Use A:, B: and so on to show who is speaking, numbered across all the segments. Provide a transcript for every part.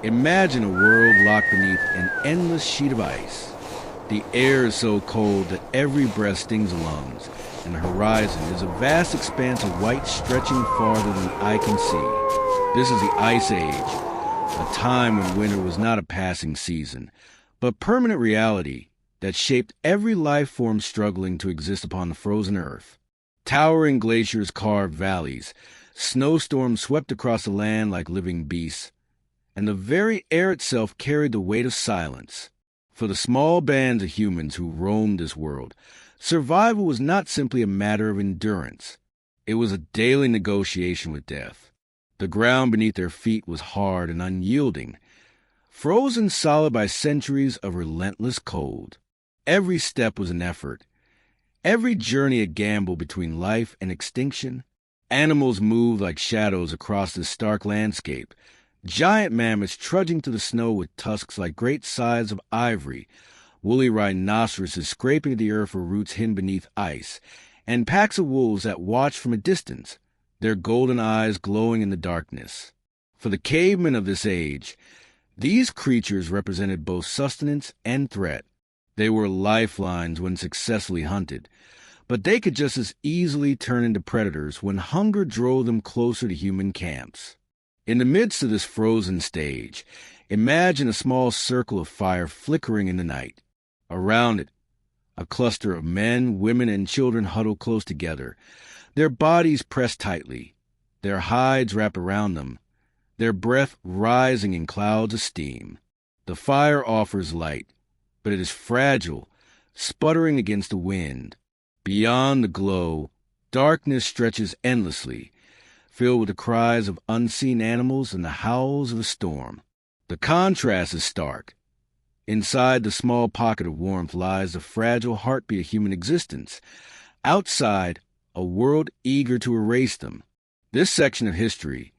A: Imagine a world locked beneath an endless sheet of ice. The air is so cold that every breath stings the lungs, and the horizon is a vast expanse of white stretching farther than the eye can see. This is the Ice Age, a time when winter was not a passing season, but permanent reality that shaped every life form struggling to exist upon the frozen earth. Towering glaciers carved valleys, snowstorms swept across the land like living beasts, and the very air itself carried the weight of silence. For the small bands of humans who roamed this world, survival was not simply a matter of endurance. It was a daily negotiation with death. The ground beneath their feet was hard and unyielding, frozen solid by centuries of relentless cold. Every step was an effort, every journey a gamble between life and extinction. Animals moved like shadows across this stark landscape, giant mammoths trudging through the snow with tusks like great scythes of ivory, woolly rhinoceroses scraping at the earth for roots hidden beneath ice, and packs of wolves that watched from a distance, their golden eyes glowing in the darkness. For the cavemen of this age, these creatures represented both sustenance and threat. They were lifelines when successfully hunted, but they could just as easily turn into predators when hunger drove them closer to human camps. In the midst of this frozen stage, imagine a small circle of fire flickering in the night. Around it, a cluster of men, women, and children huddle close together, their bodies pressed tightly, their hides wrapped around them, their breath rising in clouds of steam. The fire offers light, but it is fragile, sputtering against the wind. Beyond the glow, darkness stretches endlessly, filled with the cries of unseen animals and the howls of a storm. The contrast is stark. Inside the small pocket of warmth lies the fragile heartbeat of human existence. Outside, a world eager to erase them. This section of history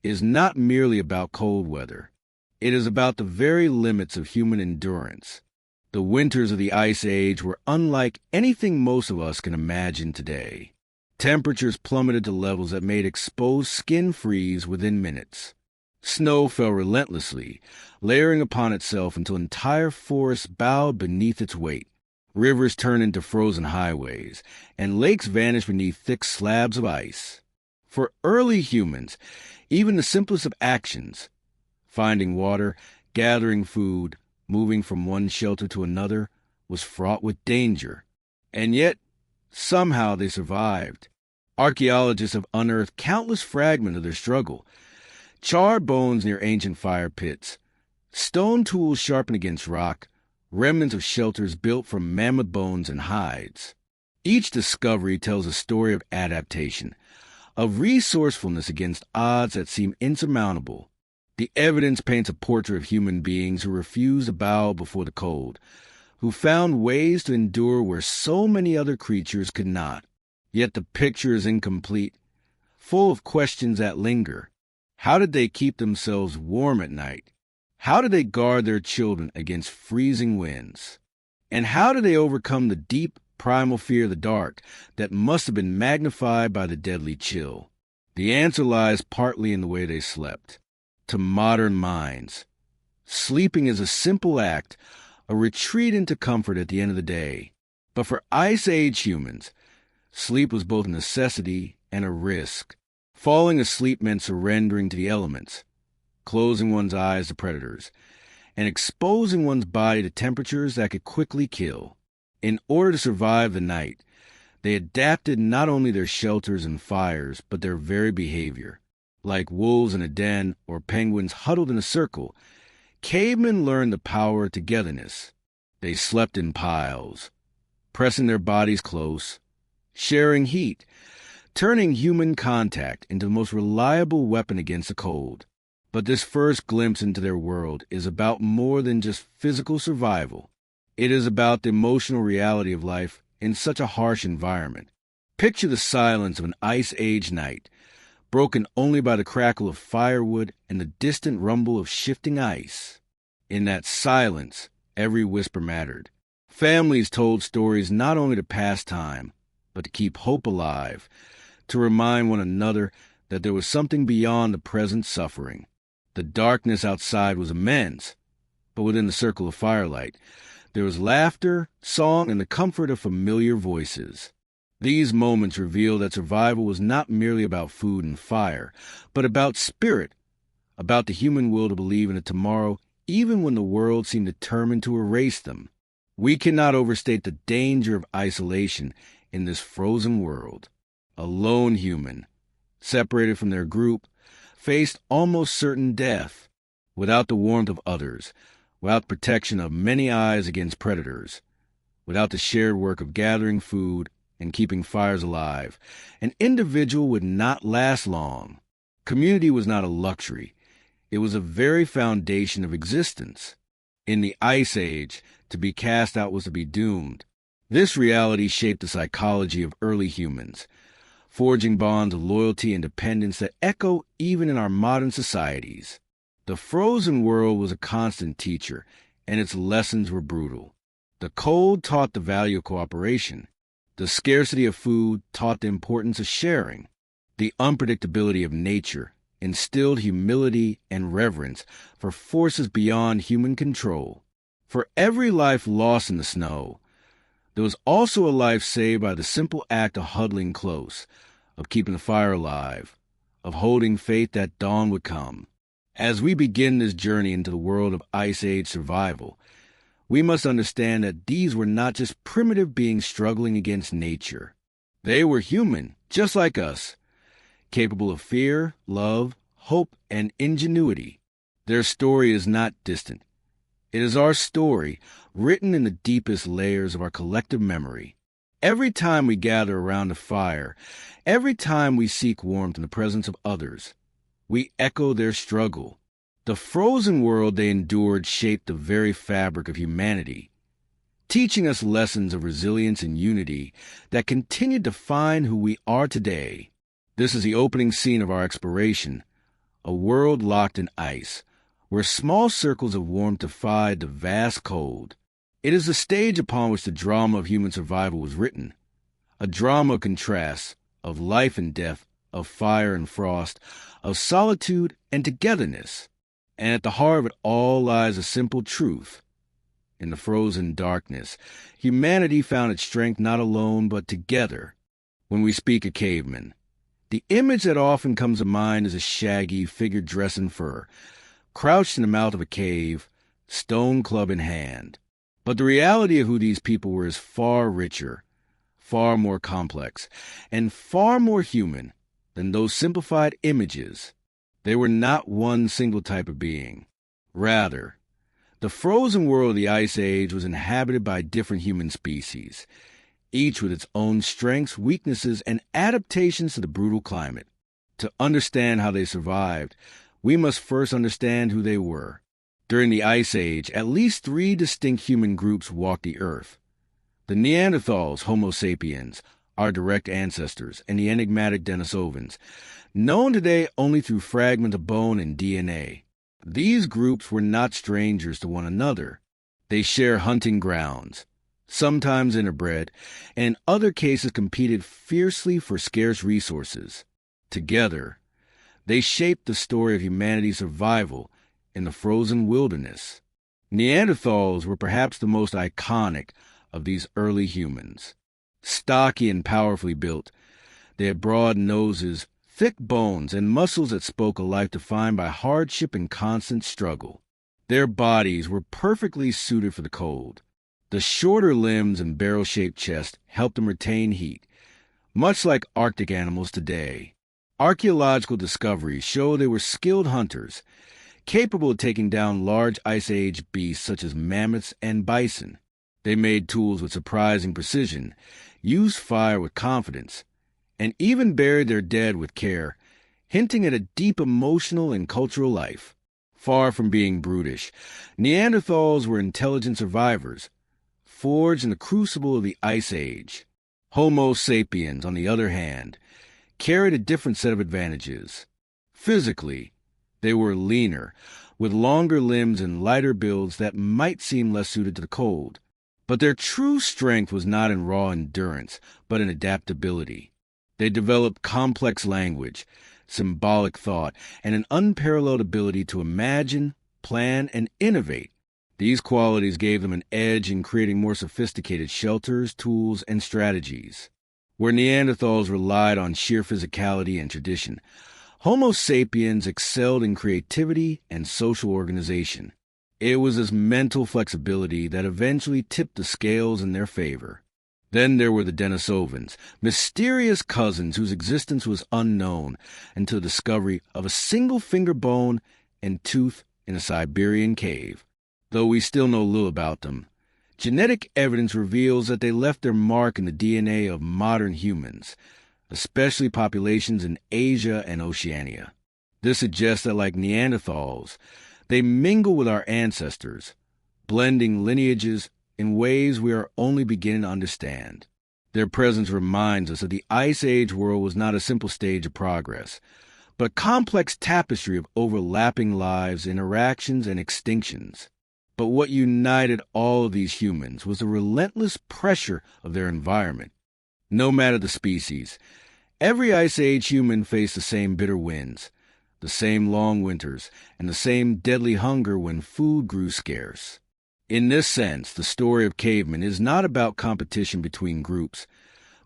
A: is not merely about cold weather. It is about the very limits of human endurance. The winters of the Ice Age were unlike anything most of us can imagine today. Temperatures plummeted to levels that made exposed skin freeze within minutes. Snow fell relentlessly, layering upon itself until entire forests bowed beneath its weight. Rivers turned into frozen highways, and lakes vanished beneath thick slabs of ice. For early humans, even the simplest of actions, finding water, gathering food, moving from one shelter to another, was fraught with danger. And yet, somehow they survived. Archaeologists have unearthed countless fragments of their struggle. Charred bones near ancient fire pits, stone tools sharpened against rock, remnants of shelters built from mammoth bones and hides. Each discovery tells a story of adaptation, of resourcefulness against odds that seem insurmountable. The evidence paints a portrait of human beings who refused to bow before the cold, who found ways to endure where so many other creatures could not. Yet the picture is incomplete, full of questions that linger. How did they keep themselves warm at night? How did they guard their children against freezing winds? And how did they overcome the deep, primal fear of the dark that must have been magnified by the deadly chill? The answer lies partly in the way they slept. To modern minds, sleeping is a simple act, a retreat into comfort at the end of the day. But for Ice Age humans, sleep was both a necessity and a risk. Falling asleep meant surrendering to the elements, closing one's eyes to predators, and exposing one's body to temperatures that could quickly kill. In order to survive the night, they adapted not only their shelters and fires, but their very behavior. Like wolves in a den or penguins huddled in a circle, cavemen learned the power of togetherness. They slept in piles, pressing their bodies close, sharing heat, turning human contact into the most reliable weapon against the cold. But this first glimpse into their world is about more than just physical survival. It is about the emotional reality of life in such a harsh environment. Picture the silence of an Ice Age night, broken only by the crackle of firewood and the distant rumble of shifting ice. In that silence, every whisper mattered. Families told stories not only to pass time, but to keep hope alive, to remind one another that there was something beyond the present suffering. The darkness outside was immense, but within the circle of firelight, there was laughter, song, and the comfort of familiar voices. These moments revealed that survival was not merely about food and fire, but about spirit, about the human will to believe in a tomorrow even when the world seemed determined to erase them. We cannot overstate the danger of isolation in this frozen world. A lone human, separated from their group, faced almost certain death, without the warmth of others, without protection of many eyes against predators, without the shared work of gathering food and keeping fires alive. An individual would not last long. Community was not a luxury. It was a very foundation of existence. In the Ice Age, to be cast out was to be doomed. This reality shaped the psychology of early humans, forging bonds of loyalty and dependence that echo even in our modern societies. The frozen world was a constant teacher, and its lessons were brutal. The cold taught the value of cooperation. The scarcity of food taught the importance of sharing. The unpredictability of nature instilled humility and reverence for forces beyond human control. For every life lost in the snow, there was also a life saved by the simple act of huddling close, of keeping the fire alive, of holding faith that dawn would come. As we begin this journey into the world of Ice Age survival, we must understand that these were not just primitive beings struggling against nature. They were human, just like us, capable of fear, love, hope, and ingenuity. Their story is not distant. It is our story, written in the deepest layers of our collective memory. Every time we gather around a fire, every time we seek warmth in the presence of others, we echo their struggle. The frozen world they endured shaped the very fabric of humanity, teaching us lessons of resilience and unity that continue to define who we are today. This is the opening scene of our exploration, a world locked in ice, where small circles of warmth defied the vast cold. It is the stage upon which the drama of human survival was written, a drama of contrasts, of life and death, of fire and frost, of solitude and togetherness. And at the heart of it all lies a simple truth. In the frozen darkness, humanity found its strength not alone but together. When we speak of cavemen, the image that often comes to mind is a shaggy figure dressed in fur, crouched in the mouth of a cave, stone club in hand. But the reality of who these people were is far richer, far more complex, and far more human than those simplified images. They were not one single type of being. Rather, the frozen world of the Ice Age was inhabited by different human species, each with its own strengths, weaknesses, and adaptations to the brutal climate. To understand how they survived, we must first understand who they were. During the Ice Age, at least 3 distinct human groups walked the earth. The Neanderthals, Homo sapiens, our direct ancestors, and the enigmatic Denisovans, known today only through fragments of bone and DNA. These groups were not strangers to one another. They share hunting grounds, sometimes interbred, and in other cases competed fiercely for scarce resources. Together, they shaped the story of humanity's survival in the frozen wilderness. Neanderthals were perhaps the most iconic of these early humans. Stocky and powerfully built, they had broad noses, thick bones, and muscles that spoke a life defined by hardship and constant struggle. Their bodies were perfectly suited for the cold. The shorter limbs and barrel-shaped chest helped them retain heat, much like Arctic animals today. Archaeological discoveries show they were skilled hunters, capable of taking down large Ice Age beasts such as mammoths and bison. They made tools with surprising precision, used fire with confidence, and even buried their dead with care, hinting at a deep emotional and cultural life. Far from being brutish, Neanderthals were intelligent survivors, forged in the crucible of the Ice Age. Homo sapiens, on the other hand, carried a different set of advantages. Physically, they were leaner, with longer limbs and lighter builds that might seem less suited to the cold. But their true strength was not in raw endurance, but in adaptability. They developed complex language, symbolic thought, and an unparalleled ability to imagine, plan, and innovate. These qualities gave them an edge in creating more sophisticated shelters, tools, and strategies. Where Neanderthals relied on sheer physicality and tradition, Homo sapiens excelled in creativity and social organization. It was this mental flexibility that eventually tipped the scales in their favor. Then there were the Denisovans, mysterious cousins whose existence was unknown until the discovery of a single finger bone and tooth in a Siberian cave. Though we still know little about them, genetic evidence reveals that they left their mark in the DNA of modern humans, especially populations in Asia and Oceania. This suggests that, like Neanderthals, they mingle with our ancestors, blending lineages in ways we are only beginning to understand. Their presence reminds us that the Ice Age world was not a simple stage of progress, but a complex tapestry of overlapping lives, interactions, and extinctions. But what united all of these humans was the relentless pressure of their environment. No matter the species, every Ice Age human faced the same bitter winds, the same long winters, and the same deadly hunger when food grew scarce. In this sense, the story of cavemen is not about competition between groups,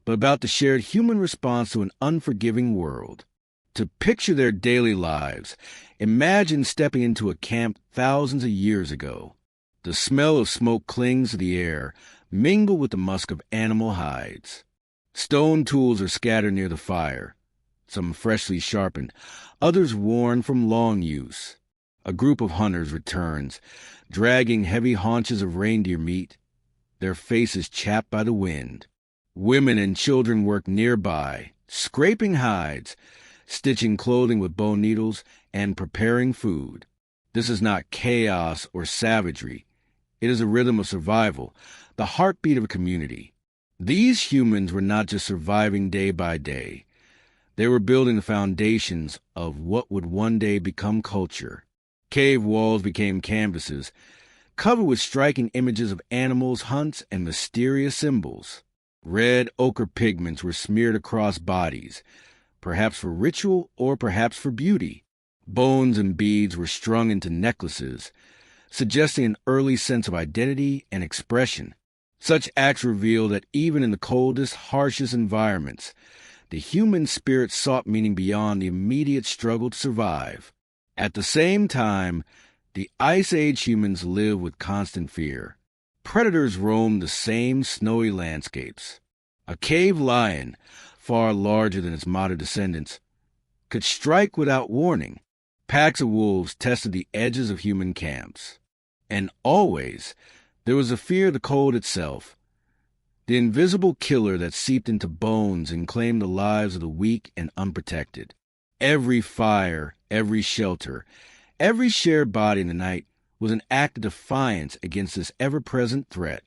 A: but about the shared human response to an unforgiving world. To picture their daily lives, imagine stepping into a camp thousands of years ago. The smell of smoke clings to the air, mingled with the musk of animal hides. Stone tools are scattered near the fire, some freshly sharpened, others worn from long use. A group of hunters returns, dragging heavy haunches of reindeer meat, their faces chapped by the wind. Women and children work nearby, scraping hides, stitching clothing with bone needles, and preparing food. This is not chaos or savagery. It is a rhythm of survival, the heartbeat of a community. These humans were not just surviving day by day. They were building the foundations of what would one day become culture. Cave walls became canvases, covered with striking images of animals, hunts, and mysterious symbols. Red ochre pigments were smeared across bodies, perhaps for ritual or perhaps for beauty. Bones and beads were strung into necklaces, suggesting an early sense of identity and expression. Such acts reveal that even in the coldest, harshest environments, the human spirit sought meaning beyond the immediate struggle to survive. At the same time, the Ice Age humans lived with constant fear. Predators roamed the same snowy landscapes. A cave lion, far larger than its modern descendants, could strike without warning. Packs of wolves tested the edges of human camps. And always, there was a fear of the cold itself, the invisible killer that seeped into bones and claimed the lives of the weak and unprotected. Every fire, every shelter, every shared body in the night was an act of defiance against this ever-present threat.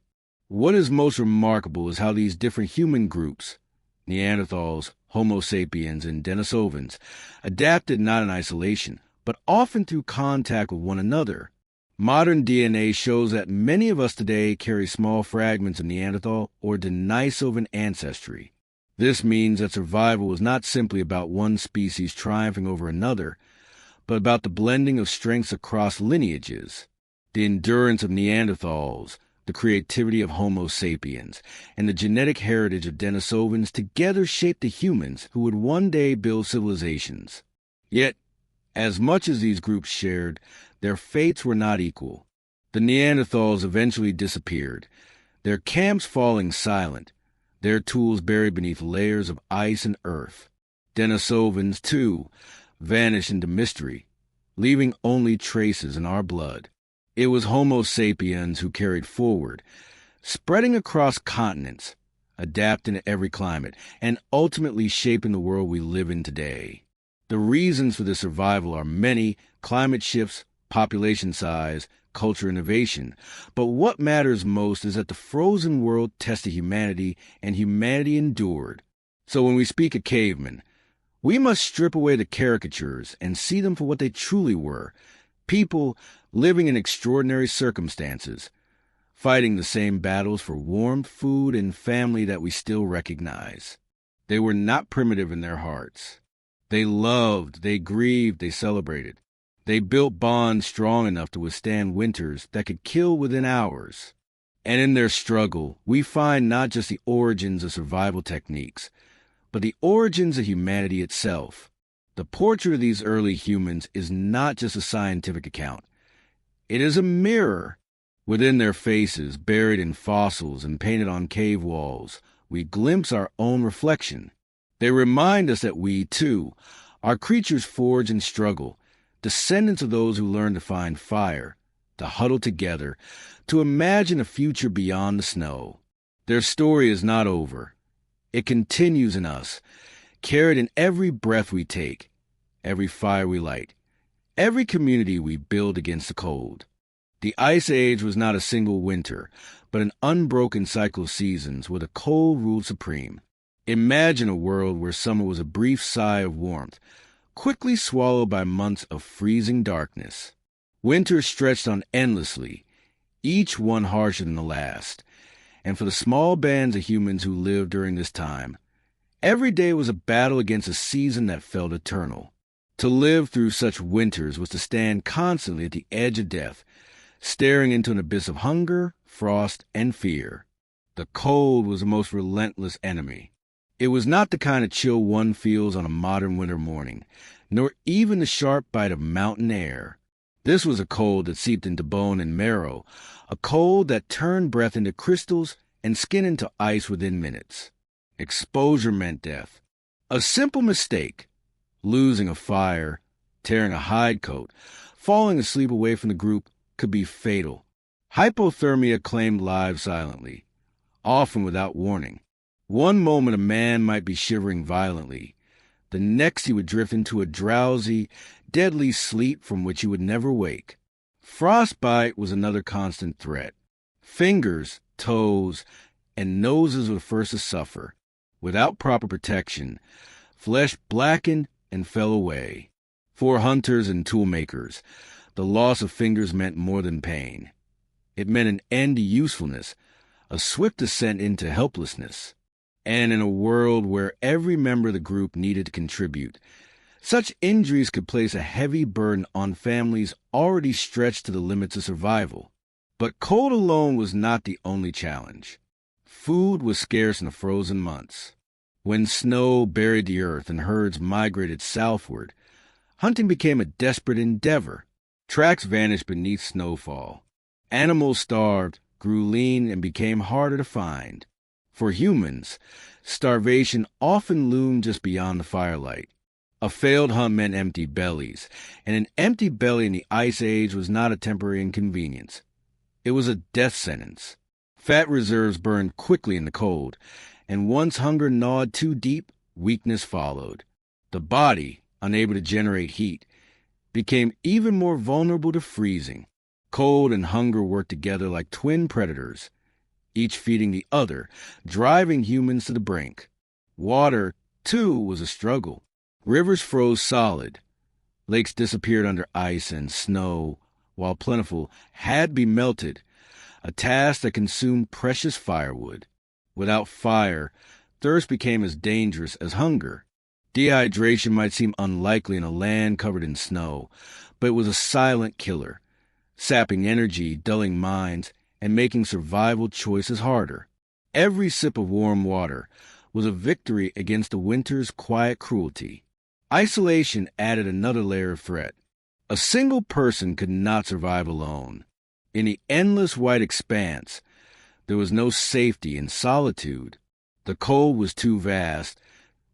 A: What is most remarkable is how these different human groups, Neanderthals, Homo sapiens, and Denisovans, adapted not in isolation, but often through contact with one another. Modern DNA shows that many of us today carry small fragments of Neanderthal or Denisovan ancestry. This means that survival was not simply about one species triumphing over another, but about the blending of strengths across lineages. The endurance of Neanderthals, the creativity of Homo sapiens, and the genetic heritage of Denisovans together shaped the humans who would one day build civilizations. Yet, as much as these groups shared, their fates were not equal. The Neanderthals eventually disappeared, their camps falling silent, their tools buried beneath layers of ice and earth. Denisovans, too, vanished into mystery, leaving only traces in our blood. It was Homo sapiens who carried forward, spreading across continents, adapting to every climate, and ultimately shaping the world we live in today. The reasons for this survival are many: climate shifts, population size, culture innovation. But what matters most is that the frozen world tested humanity, and humanity endured. So when we speak of cavemen, we must strip away the caricatures and see them for what they truly were: people living in extraordinary circumstances, fighting the same battles for warmth, food, and family that we still recognize. They were not primitive in their hearts. They loved, they grieved, they celebrated. They built bonds strong enough to withstand winters that could kill within hours. And in their struggle, we find not just the origins of survival techniques, but the origins of humanity itself. The portrait of these early humans is not just a scientific account. It is a mirror. Within their faces, buried in fossils and painted on cave walls, we glimpse our own reflection. They remind us that we, too, are creatures forged in struggle, descendants of those who learned to find fire, to huddle together, to imagine a future beyond the snow. Their story is not over. It continues in us, carried in every breath we take, every fire we light, every community we build against the cold. The Ice Age was not a single winter, but an unbroken cycle of seasons where the cold ruled supreme. Imagine a world where summer was a brief sigh of warmth, quickly swallowed by months of freezing darkness. Winter stretched on endlessly, each one harsher than the last. And for the small bands of humans who lived during this time, every day was a battle against a season that felt eternal. To live through such winters was to stand constantly at the edge of death, staring into an abyss of hunger, frost, and fear. The cold was the most relentless enemy. It was not the kind of chill one feels on a modern winter morning, nor even the sharp bite of mountain air. This was a cold that seeped into bone and marrow, a cold that turned breath into crystals and skin into ice within minutes. Exposure meant death. A simple mistake, losing a fire, tearing a hide coat, falling asleep away from the group, could be fatal. Hypothermia claimed lives silently, often without warning. One moment a man might be shivering violently. The next he would drift into a drowsy, deadly sleep from which he would never wake. Frostbite was another constant threat. Fingers, toes, and noses were the first to suffer. Without proper protection, flesh blackened and fell away. For hunters and toolmakers, the loss of fingers meant more than pain. It meant an end to usefulness, a swift descent into helplessness. And in a world where every member of the group needed to contribute, such injuries could place a heavy burden on families already stretched to the limits of survival. But cold alone was not the only challenge. Food was scarce in the frozen months. When snow buried the earth and herds migrated southward, hunting became a desperate endeavor. Tracks vanished beneath snowfall. Animals starved, grew lean, and became harder to find. For humans, starvation often loomed just beyond the firelight. A failed hunt meant empty bellies, and an empty belly in the Ice Age was not a temporary inconvenience. It was a death sentence. Fat reserves burned quickly in the cold, and once hunger gnawed too deep, weakness followed. The body, unable to generate heat, became even more vulnerable to freezing. Cold and hunger worked together like twin predators, each feeding the other, driving humans to the brink. Water, too, was a struggle. Rivers froze solid. Lakes disappeared under ice and snow, while plentiful had to be melted, a task that consumed precious firewood. Without fire, thirst became as dangerous as hunger. Dehydration might seem unlikely in a land covered in snow, but it was a silent killer, sapping energy, dulling minds, and making survival choices harder. Every sip of warm water was a victory against the winter's quiet cruelty. Isolation added another layer of threat. A single person could not survive alone. In the endless white expanse, there was no safety in solitude. The cold was too vast,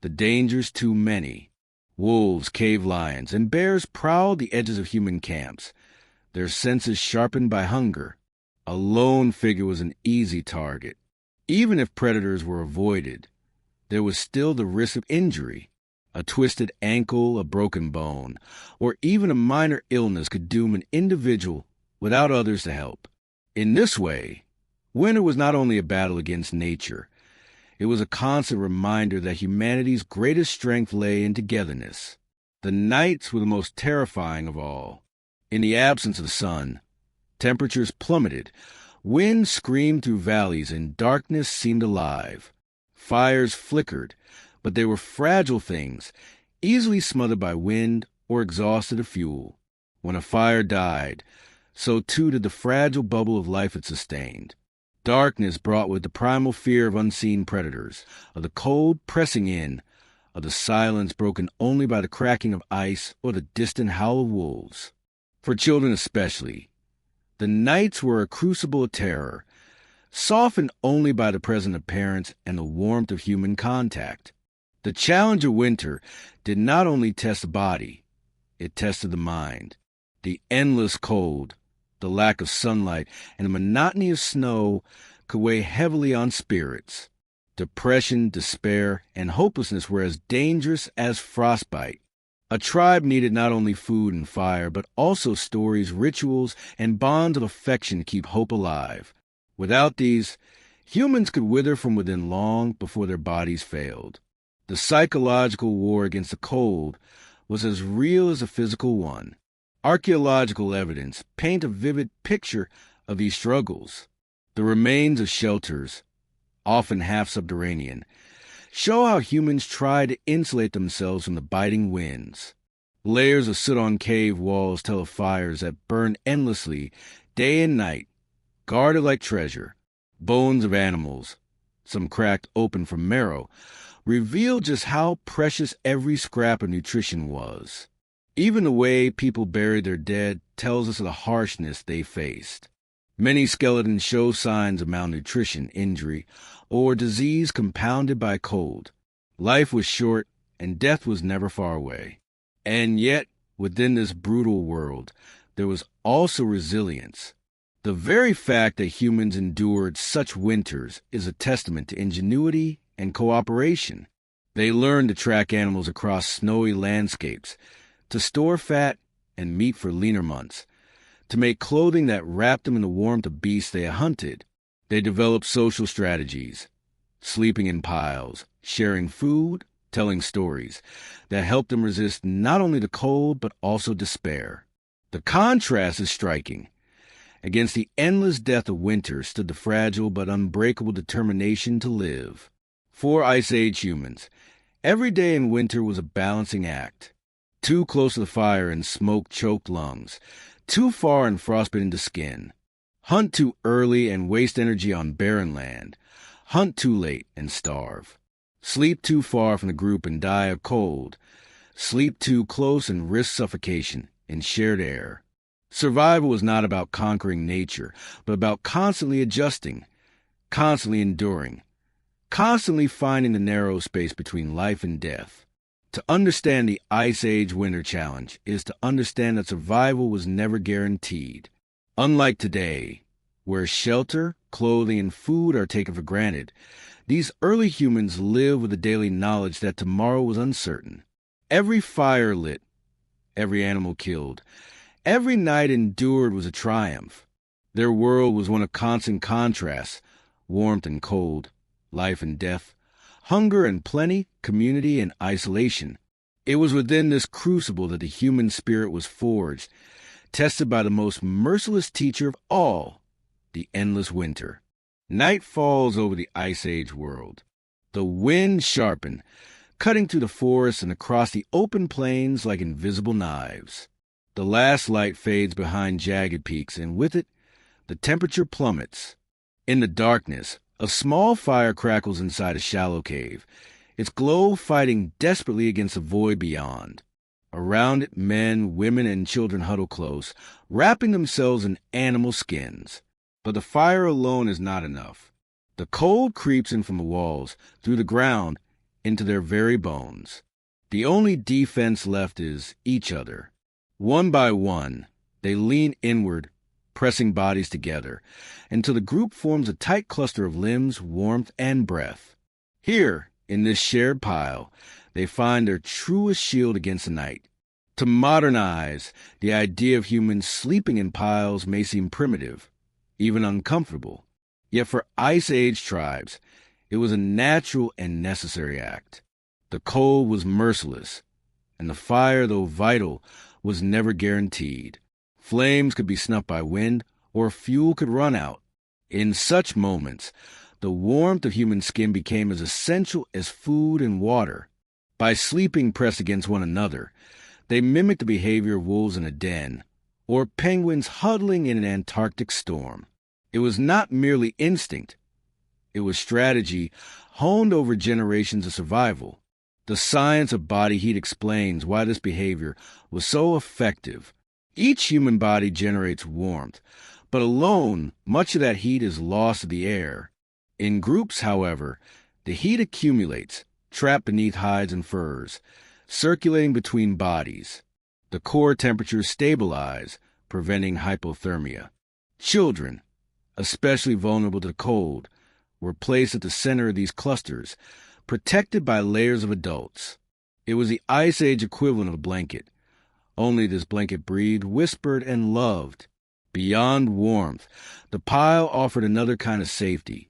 A: the dangers too many. Wolves, cave lions, and bears prowled the edges of human camps, their senses sharpened by hunger. A lone figure was an easy target. Even if predators were avoided, there was still the risk of injury. A twisted ankle, a broken bone, or even a minor illness could doom an individual without others to help. In this way, winter was not only a battle against nature, it was a constant reminder that humanity's greatest strength lay in togetherness. The nights were the most terrifying of all. In the absence of the sun, temperatures plummeted, wind screamed through valleys, and darkness seemed alive. Fires flickered, But they were fragile things, easily smothered by wind or exhausted of fuel. When a fire died, so too did the fragile bubble of life it sustained. Darkness brought with the primal fear of unseen predators, of the cold pressing in, of the silence broken only by the cracking of ice or the distant howl of wolves. For children especially, the nights were a crucible of terror, softened only by the presence of parents and the warmth of human contact. The challenge of winter did not only test the body, it tested the mind. The endless cold, the lack of sunlight, and the monotony of snow could weigh heavily on spirits. Depression, despair, and hopelessness were as dangerous as frostbite. A tribe needed not only food and fire, but also stories, rituals, and bonds of affection to keep hope alive. Without these, humans could wither from within long before their bodies failed. The psychological war against the cold was as real as the physical one. Archaeological evidence paint a vivid picture of these struggles. The remains of shelters, often half-subterranean, show how humans tried to insulate themselves from the biting winds. Layers of soot on cave walls tell of fires that burned endlessly, day and night, guarded like treasure. Bones of animals, some cracked open from marrow, reveal just how precious every scrap of nutrition was. Even the way people buried their dead tells us of the harshness they faced. Many skeletons show signs of malnutrition, injury, or disease compounded by cold. Life was short, and death was never far away. And yet, within this brutal world, there was also resilience. The very fact that humans endured such winters is a testament to ingenuity and cooperation. They learned to track animals across snowy landscapes, to store fat and meat for leaner months, to make clothing that wrapped them in the warmth of beasts they hunted. They developed social strategies, sleeping in piles, sharing food, telling stories, that helped them resist not only the cold but also despair. The contrast is striking. Against the endless death of winter stood the fragile but unbreakable determination to live. For Ice Age humans, every day in winter was a balancing act. Too close to the fire and smoke-choked lungs, too far and frostbitten to skin. Hunt too early and waste energy on barren land. Hunt too late and starve. Sleep too far from the group and die of cold. Sleep too close and risk suffocation in shared air. Survival was not about conquering nature, but about constantly adjusting, constantly enduring, constantly finding the narrow space between life and death. To understand the Ice Age Winter Challenge is to understand that survival was never guaranteed. Unlike today, where shelter, clothing, and food are taken for granted, these early humans lived with the daily knowledge that tomorrow was uncertain. Every fire lit, every animal killed, every night endured was a triumph. Their world was one of constant contrasts, warmth and cold, life and death, hunger and plenty, community and isolation. It was within this crucible that the human spirit was forged, tested by the most merciless teacher of all, the endless winter. Night falls over the Ice Age world. The wind sharpened, cutting through the forest and across the open plains like invisible knives. The last light fades behind jagged peaks, and with it, the temperature plummets. In the darkness, a small fire crackles inside a shallow cave, its glow fighting desperately against the void beyond. Around it, men, women, and children huddle close, wrapping themselves in animal skins. But the fire alone is not enough. The cold creeps in from the walls, through the ground, into their very bones. The only defense left is each other. One by one, they lean inward, pressing bodies together, until the group forms a tight cluster of limbs, warmth, and breath. Here, in this shared pile, they find their truest shield against the night. To modern eyes, the idea of humans sleeping in piles may seem primitive, even uncomfortable. Yet for Ice Age tribes, it was a natural and necessary act. The cold was merciless, and the fire, though vital, was never guaranteed. Flames could be snuffed by wind, or fuel could run out. In such moments, the warmth of human skin became as essential as food and water. By sleeping pressed against one another, they mimicked the behavior of wolves in a den, or penguins huddling in an Antarctic storm. It was not merely instinct. It was strategy honed over generations of survival. The science of body heat explains why this behavior was so effective. Each human body generates warmth, but alone, much of that heat is lost to the air. In groups, however, the heat accumulates, trapped beneath hides and furs, circulating between bodies. The core temperatures stabilize, preventing hypothermia. Children, especially vulnerable to the cold, were placed at the center of these clusters, protected by layers of adults. It was the Ice Age equivalent of a blanket. Only this blanket breathed, whispered, and loved. Beyond warmth, the pile offered another kind of safety,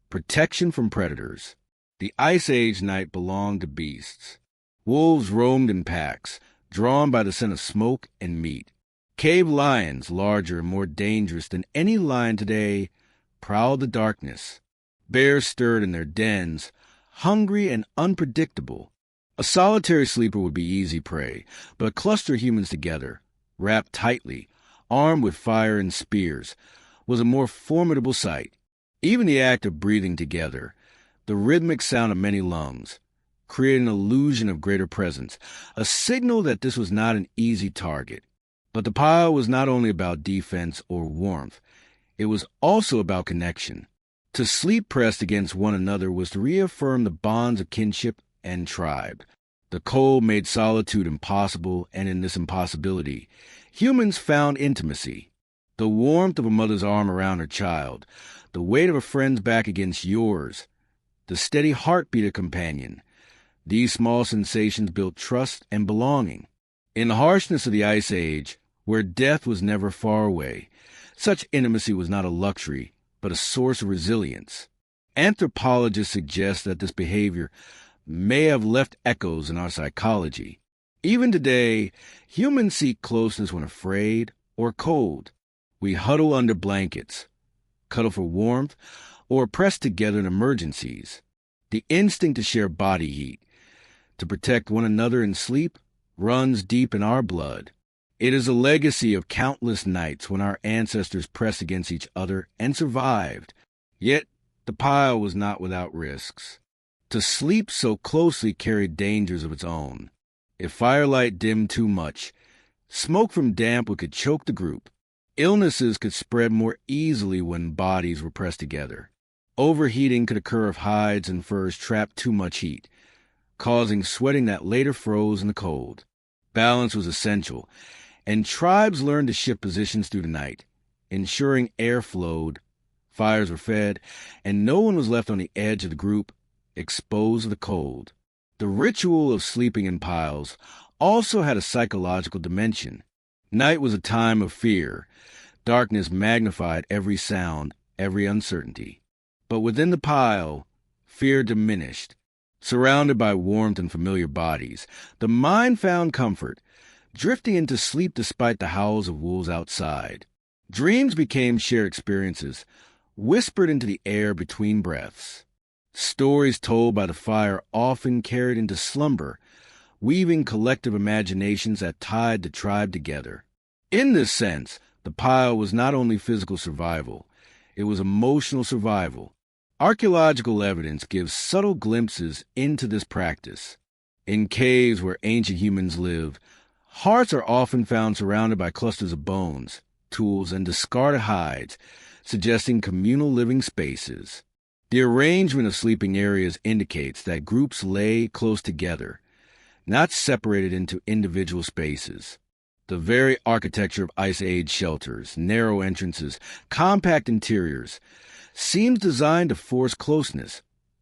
A: protection from predators. The Ice Age night belonged to beasts. Wolves roamed in packs, drawn by the scent of smoke and meat. Cave lions, larger and more dangerous than any lion today, prowled the darkness. Bears stirred in their dens, hungry and unpredictable. A solitary sleeper would be easy prey, but a cluster of humans together, wrapped tightly, armed with fire and spears, was a more formidable sight. Even the act of breathing together, the rhythmic sound of many lungs, created an illusion of greater presence, a signal that this was not an easy target. But the pile was not only about defense or warmth, it was also about connection. To sleep pressed against one another was to reaffirm the bonds of kinship and tribe. The cold made solitude impossible, and in this impossibility, humans found intimacy. The warmth of a mother's arm around her child, the weight of a friend's back against yours, the steady heartbeat of a companion. These small sensations built trust and belonging. In the harshness of the Ice Age, where death was never far away, such intimacy was not a luxury, but a source of resilience. Anthropologists suggest that this behavior may have left echoes in our psychology. Even today, humans seek closeness when afraid or cold. We huddle under blankets, cuddle for warmth, or press together in emergencies. The instinct to share body heat, to protect one another in sleep, runs deep in our blood. It is a legacy of countless nights when our ancestors pressed against each other and survived. Yet the pile was not without risks. To sleep so closely carried dangers of its own. If firelight dimmed too much, smoke from damp could choke the group. Illnesses could spread more easily when bodies were pressed together. Overheating could occur if hides and furs trapped too much heat, causing sweating that later froze in the cold. Balance was essential, and tribes learned to shift positions through the night, ensuring air flowed, fires were fed, and no one was left on the edge of the group, exposed to the cold. The ritual of sleeping in piles also had a psychological dimension. Night was a time of fear. Darkness magnified every sound, every uncertainty. But within the pile, fear diminished. Surrounded by warmth and familiar bodies, the mind found comfort, drifting into sleep despite the howls of wolves outside. Dreams became shared experiences, whispered into the air between breaths. Stories told by the fire often carried into slumber, weaving collective imaginations that tied the tribe together. In this sense, the pile was not only physical survival, it was emotional survival. Archaeological evidence gives subtle glimpses into this practice. In caves where ancient humans lived, hearts are often found surrounded by clusters of bones, tools, and discarded hides, suggesting communal living spaces. The arrangement of sleeping areas indicates that groups lay close together, not separated into individual spaces. The very architecture of Ice Age shelters, narrow entrances, compact interiors, seems designed to force closeness,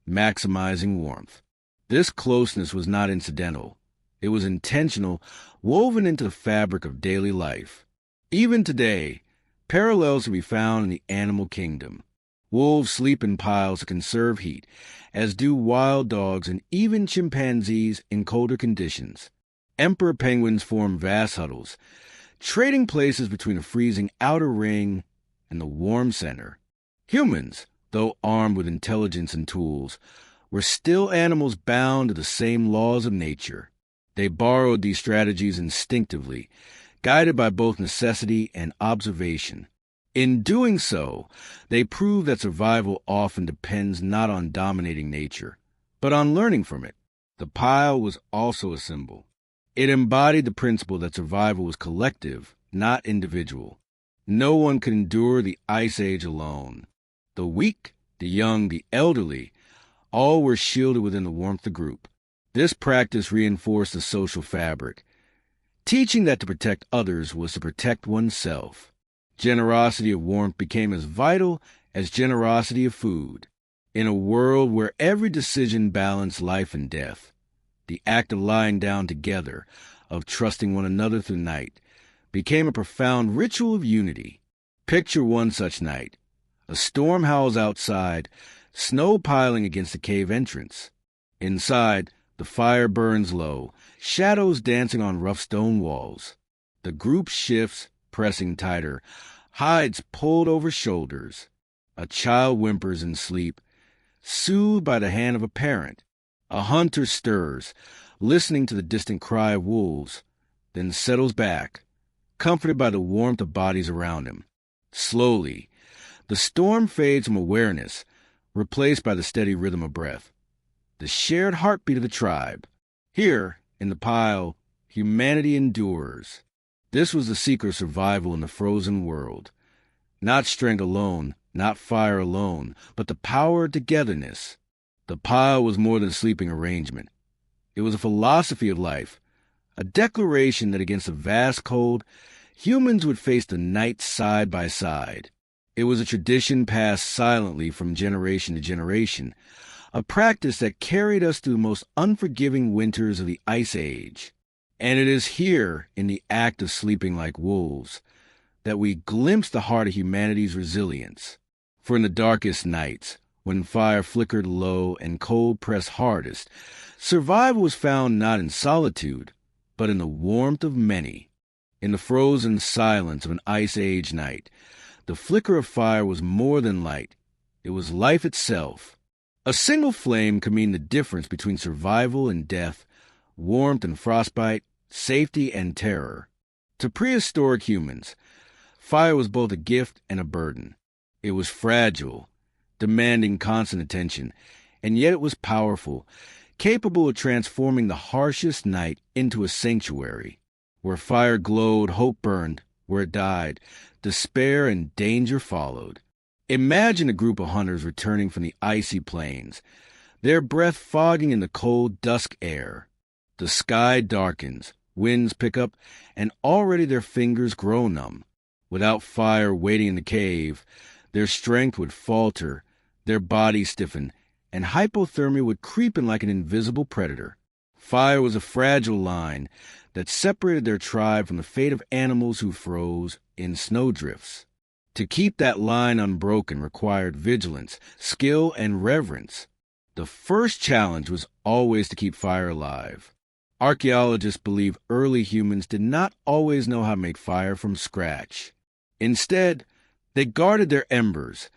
A: maximizing warmth. This closeness was not incidental. It was intentional, woven into the fabric of daily life. Even today, parallels can be found in the animal kingdom. Wolves sleep in piles to conserve heat, as do wild dogs and even chimpanzees in colder conditions. Emperor penguins form vast huddles, trading places between a freezing outer ring and the warm center. Humans, though armed with intelligence and tools, were still animals bound to the same laws of nature. They borrowed these strategies instinctively, guided by both necessity and observation. In doing so, they proved that survival often depends not on dominating nature, but on learning from it. The pile was also a symbol. It embodied the principle that survival was collective, not individual. No one could endure the Ice Age alone. The weak, the young, the elderly, all were shielded within the warmth of the group. This practice reinforced the social fabric, teaching that to protect others was to protect oneself. Generosity of warmth became as vital as generosity of food. In a world where every decision balanced life and death, the act of lying down together, of trusting one another through the night, became a profound ritual of unity. Picture one such night. A storm howls outside, snow piling against the cave entrance. Inside, the fire burns low, shadows dancing on rough stone walls. The group shifts, pressing tighter, hides pulled over shoulders. A child whimpers in sleep, soothed by the hand of a parent. A hunter stirs, listening to the distant cry of wolves, then settles back, comforted by the warmth of bodies around him. Slowly, the storm fades from awareness, replaced by the steady rhythm of breath, the shared heartbeat of the tribe. Here, in the pile, humanity endures. This was the secret of survival in the frozen world. Not strength alone, not fire alone, but the power of togetherness. The pile was more than a sleeping arrangement. It was a philosophy of life, a declaration that against the vast cold, humans would face the night side by side. It was a tradition passed silently from generation to generation, a practice that carried us through the most unforgiving winters of the Ice Age. And it is here, in the act of sleeping like wolves, that we glimpse the heart of humanity's resilience. For in the darkest nights, when fire flickered low and cold pressed hardest, survival was found not in solitude, but in the warmth of many. In the frozen silence of an Ice Age night, the flicker of fire was more than light. It was life itself. A single flame could mean the difference between survival and death, warmth and frostbite, safety and terror. To prehistoric humans, fire was both a gift and a burden. It was fragile, demanding constant attention, and yet it was powerful, capable of transforming the harshest night into a sanctuary. Where fire glowed, hope burned. Where it died, despair and danger followed. Imagine a group of hunters returning from the icy plains, their breath fogging in the cold dusk air. The sky darkens, winds pick up, and already their fingers grow numb. Without fire waiting in the cave, their strength would falter, their bodies stiffen, and hypothermia would creep in like an invisible predator. Fire was a fragile line that separated their tribe from the fate of animals who froze in snowdrifts. To keep that line unbroken required vigilance, skill, and reverence. The first challenge was always to keep fire alive. Archaeologists believe early humans did not always know how to make fire from scratch. Instead, they guarded their embers,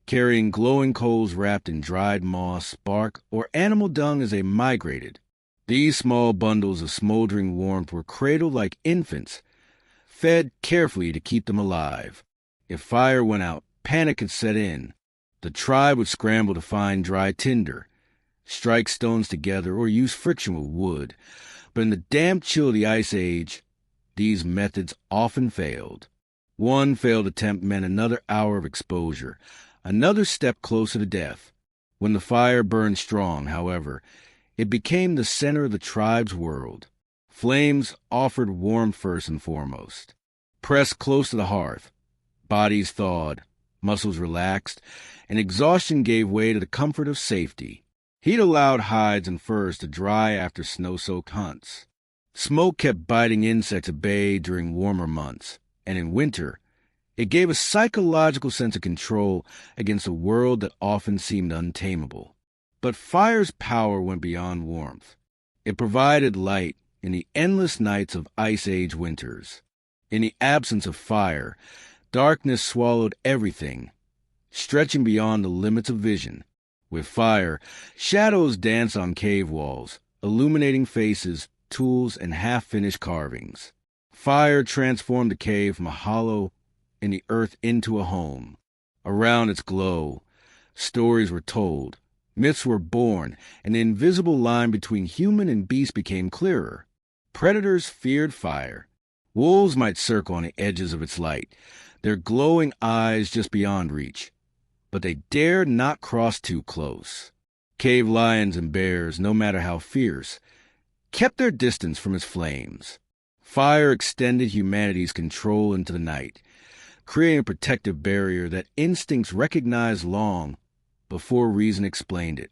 A: carrying glowing coals wrapped in dried moss, bark, or animal dung as they migrated. These small bundles of smoldering warmth were cradled like infants, fed carefully to keep them alive. If fire went out, panic could set in. The tribe would scramble to find dry tinder, strike stones together, or use friction with wood. But in the damp chill of the Ice Age, these methods often failed. One failed attempt meant another hour of exposure, another step closer to death. When the fire burned strong, however, it became the center of the tribe's world. Flames offered warmth first and foremost. Pressed close to the hearth, bodies thawed, muscles relaxed, and exhaustion gave way to the comfort of safety. Heat allowed hides and furs to dry after snow-soaked hunts. Smoke kept biting insects at bay during warmer months, and in winter, it gave a psychological sense of control against a world that often seemed untamable. But fire's power went beyond warmth. It provided light in the endless nights of Ice Age winters. In the absence of fire, darkness swallowed everything. stretching beyond the limits of vision. With fire, shadows dance on cave walls, illuminating faces, tools, and half-finished carvings. Fire transformed the cave from a hollow in the earth into a home. Around its glow, stories were told, myths were born, and the invisible line between human and beast became clearer. Predators feared fire. Wolves might circle on the edges of its light, their glowing eyes just beyond reach. But they dared not cross too close. Cave lions and bears, no matter how fierce, kept their distance from its flames. Fire extended humanity's control into the night, creating a protective barrier that instincts recognized long before reason explained it.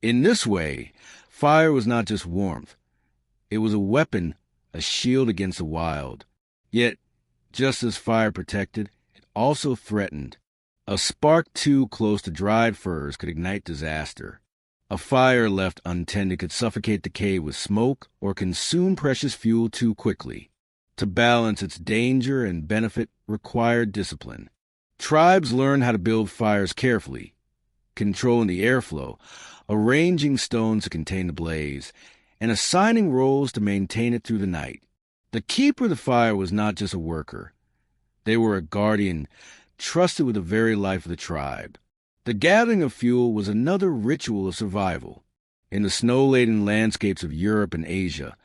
A: In this way, fire was not just warmth. It was a weapon, a shield against the wild. Yet, just as fire protected, it also threatened. A spark too close to dried furs could ignite disaster. A fire left untended could suffocate the cave with smoke or consume precious fuel too quickly. To balance its danger and benefit required discipline. Tribes learned how to build fires carefully, controlling the airflow, arranging stones to contain the blaze, and assigning roles to maintain it through the night. The keeper of the fire was not just a worker. They were a guardian, trusted with the very life of the tribe. The gathering of fuel was another ritual of survival. In the snow-laden landscapes of Europe and Asia,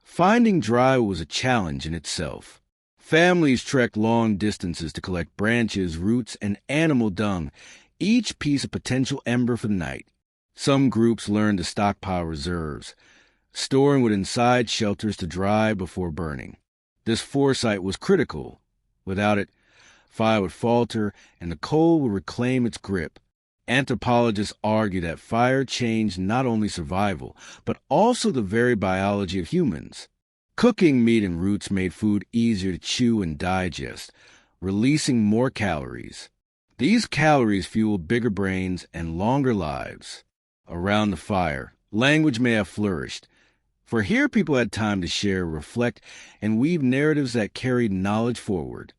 A: finding dry was a challenge in itself. Families trekked long distances to collect branches, roots, and animal dung, each piece a potential ember for the night. Some groups learned to stockpile reserves, storing wood inside shelters to dry before burning. This foresight was critical. Without it, fire would falter and the cold would reclaim its grip. Anthropologists argue that fire changed not only survival, but also the very biology of humans. Cooking meat and roots made food easier to chew and digest, releasing more calories. These calories fueled bigger brains and longer lives. Around the fire, language may have flourished, for here people had time to share, reflect, and weave narratives that carried knowledge forward.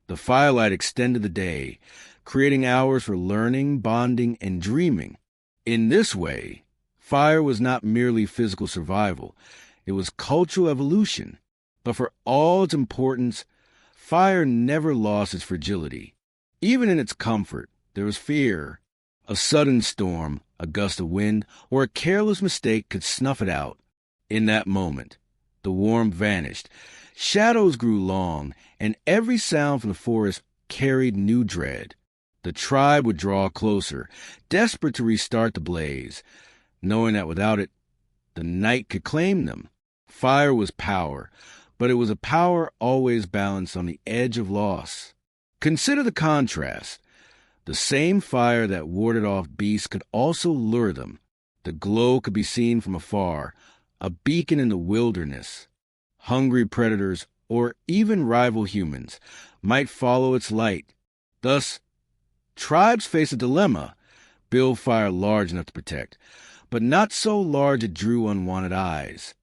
A: The firelight extended the day, creating hours for learning, bonding, and dreaming. In this way, fire was not merely physical survival, it was cultural evolution. But for all its importance, fire never lost its fragility. Even in its comfort, there was fear. A sudden storm, a gust of wind, or a careless mistake could snuff it out. In that moment, the warmth vanished. Shadows grew long, and every sound from the forest carried new dread. The tribe would draw closer, desperate to restart the blaze, knowing that without it, the night could claim them. Fire was power, but it was a power always balanced on the edge of loss. Consider the contrast. The same fire that warded off beasts could also lure them. The glow could be seen from afar, a beacon in the wilderness. Hungry predators, or even rival humans, might follow its light. Thus, tribes face a dilemma: build fire large enough to protect, but not so large it drew unwanted eyes.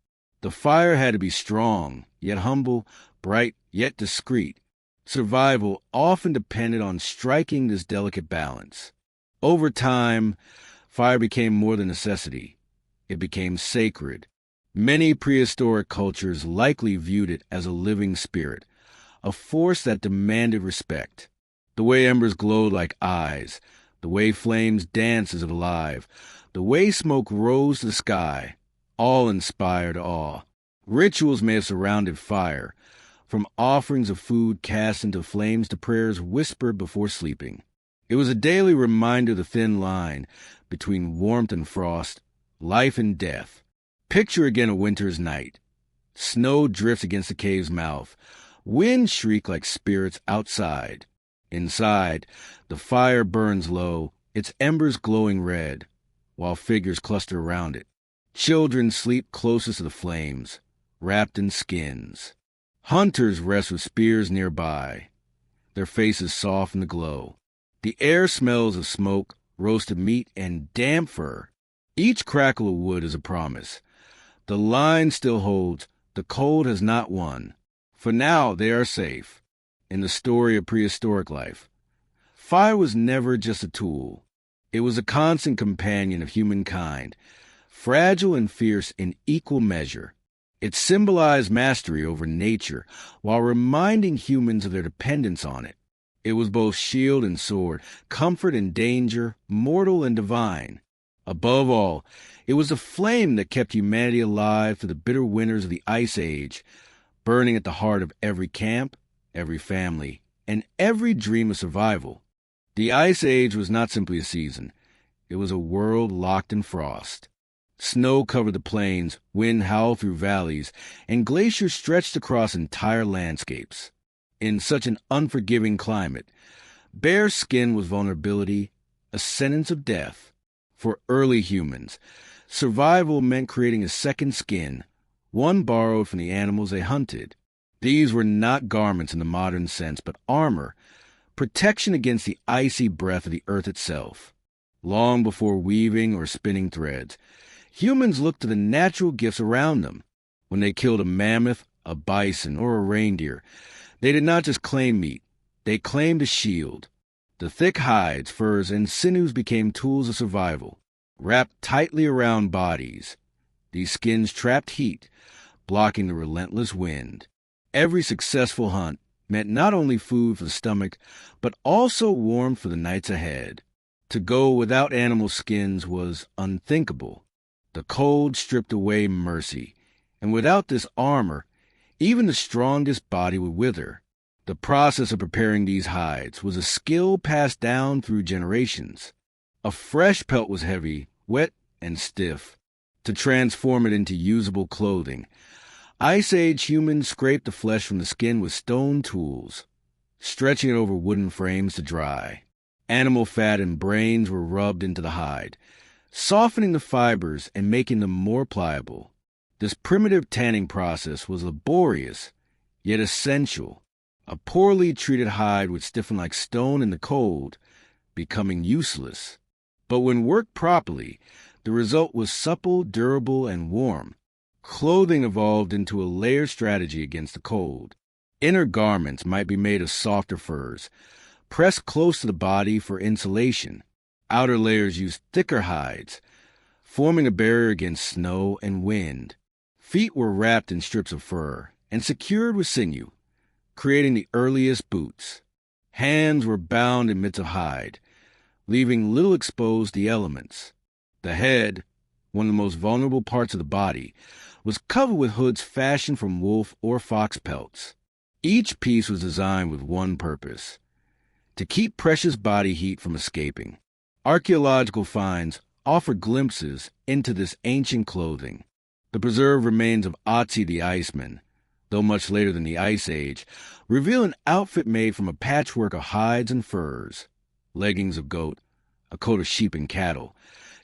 A: The fire had to be strong, yet humble, bright, yet discreet. Survival often depended on striking this delicate balance. Over time, fire became more than necessity. It became sacred. Many prehistoric cultures likely viewed it as a living spirit, a force that demanded respect. The way embers glowed like eyes, the way flames danced as if alive, the way smoke rose to the sky, all inspired awe. Rituals may have surrounded fire, from offerings of food cast into flames to prayers whispered before sleeping. It was a daily reminder of the thin line between warmth and frost, life and death. Picture again a winter's night. Snow drifts against the cave's mouth. Winds shriek like spirits outside. Inside, the fire burns low, its embers glowing red, while figures cluster around it. Children sleep closest to the flames, wrapped in skins. Hunters rest with spears nearby, their faces soft in the glow. The air smells of smoke, roasted meat, and damp fur. Each crackle of wood is a promise. The line still holds. The cold has not won. For now they are safe. In the story of prehistoric life, Fire was never just a tool. It was a constant companion of humankind, fragile and fierce in equal measure. It symbolized mastery over nature while reminding humans of their dependence on it. It was both shield and sword, comfort and danger, mortal and divine. Above all, it was a flame that kept humanity alive through the bitter winters of the Ice Age, burning at the heart of every camp, every family, and every dream of survival. The Ice Age was not simply a season. It was a world locked in frost. Snow covered the plains, wind howled through valleys, and glaciers stretched across entire landscapes. In such an unforgiving climate, bare skin was vulnerability, a sentence of death. For early humans, survival meant creating a second skin, one borrowed from the animals they hunted. These were not garments in the modern sense, but armor, protection against the icy breath of the earth itself. Long before weaving or spinning threads, humans looked to the natural gifts around them. When they killed a mammoth, a bison, or a reindeer, they did not just claim meat, they claimed a shield. The thick hides, furs, and sinews became tools of survival, wrapped tightly around bodies. These skins trapped heat, blocking the relentless wind. Every successful hunt meant not only food for the stomach, but also warmth for the nights ahead. To go without animal skins was unthinkable. The cold stripped away mercy, and without this armor, even the strongest body would wither. The process of preparing these hides was a skill passed down through generations. A fresh pelt was heavy, wet, and stiff. To transform it into usable clothing, Ice Age humans scraped the flesh from the skin with stone tools, stretching it over wooden frames to dry. Animal fat and brains were rubbed into the hide, softening the fibers and making them more pliable. This primitive tanning process was laborious, yet essential. A poorly treated hide would stiffen like stone in the cold, becoming useless. But when worked properly, the result was supple, durable, and warm. Clothing evolved into a layered strategy against the cold. Inner garments might be made of softer furs, pressed close to the body for insulation. Outer layers used thicker hides, forming a barrier against snow and wind. Feet were wrapped in strips of fur and secured with sinew, creating the earliest boots. Hands were bound in mitts of hide, leaving little exposed to the elements. The head, one of the most vulnerable parts of the body, was covered with hoods fashioned from wolf or fox pelts. Each piece was designed with one purpose: to keep precious body heat from escaping. Archaeological finds offer glimpses into this ancient clothing. The preserved remains of Otzi the Iceman, though much later than the Ice Age, reveal an outfit made from a patchwork of hides and furs, leggings of goat, a coat of sheep and cattle,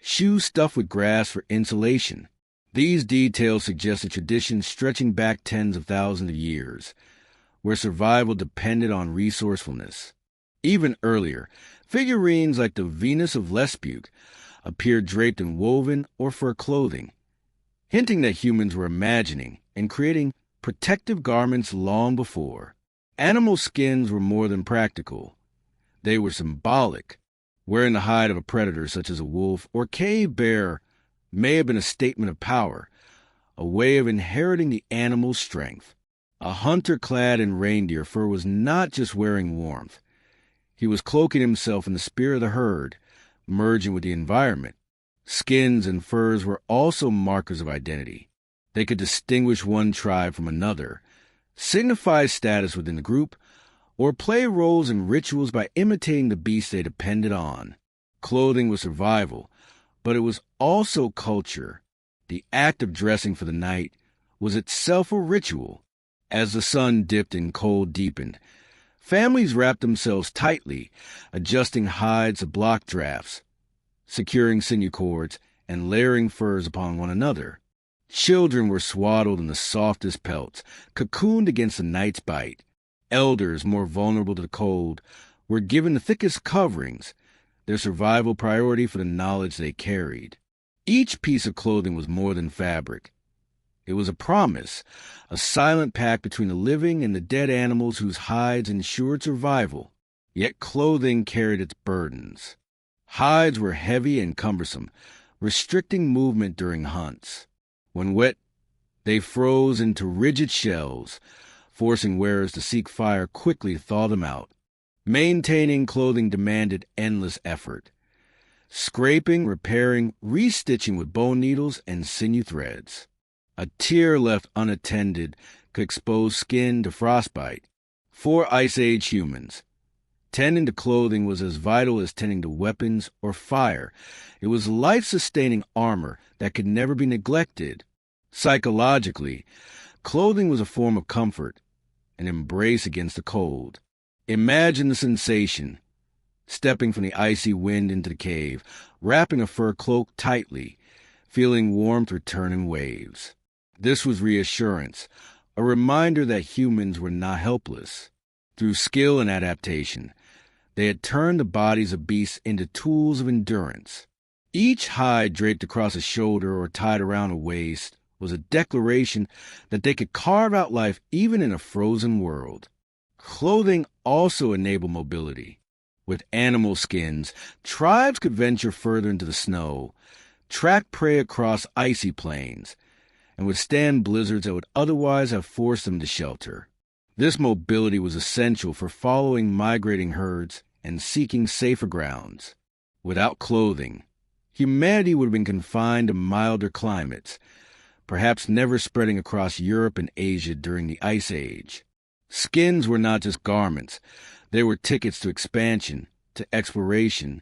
A: shoes stuffed with grass for insulation. These details suggest a tradition stretching back tens of thousands of years, where survival depended on resourcefulness. Even earlier, figurines like the Venus of Lespuke appeared draped in woven or fur clothing, hinting that humans were imagining and creating protective garments long before. Animal skins were more than practical. They were symbolic. Wearing the hide of a predator such as a wolf or cave bear may have been a statement of power, a way of inheriting the animal's strength. A hunter clad in reindeer fur was not just wearing warmth. He was cloaking himself in the spirit of the herd, merging with the environment. Skins and furs were also markers of identity. They could distinguish one tribe from another, signify status within the group, or play roles in rituals by imitating the beast they depended on. Clothing was survival, but it was also culture. The act of dressing for the night was itself a ritual. As the sun dipped and cold deepened, families wrapped themselves tightly, adjusting hides to block drafts, securing sinew cords, and layering furs upon one another. Children were swaddled in the softest pelts, cocooned against the night's bite. Elders, more vulnerable to the cold, were given the thickest coverings, their survival priority for the knowledge they carried. Each piece of clothing was more than fabric. It was a promise, a silent pact between the living and the dead animals whose hides ensured survival. Yet clothing carried its burdens. Hides were heavy and cumbersome, restricting movement during hunts. When wet, they froze into rigid shells, forcing wearers to seek fire quickly to thaw them out. Maintaining clothing demanded endless effort. Scraping, repairing, restitching with bone needles and sinew threads. A tear left unattended could expose skin to frostbite. For Ice Age humans, tending to clothing was as vital as tending to weapons or fire. It was life-sustaining armor that could never be neglected. Psychologically, clothing was a form of comfort, an embrace against the cold. Imagine the sensation, stepping from the icy wind into the cave, wrapping a fur cloak tightly, feeling warmth return in waves. This was reassurance, a reminder that humans were not helpless. Through skill and adaptation, they had turned the bodies of beasts into tools of endurance. Each hide draped across a shoulder or tied around a waist was a declaration that they could carve out life even in a frozen world. Clothing also enabled mobility. With animal skins, tribes could venture further into the snow, track prey across icy plains, and withstand blizzards that would otherwise have forced them to shelter. This mobility was essential for following migrating herds and seeking safer grounds. Without clothing, humanity would have been confined to milder climates, perhaps never spreading across Europe and Asia during the Ice Age. Skins were not just garments. They were tickets to expansion, to exploration,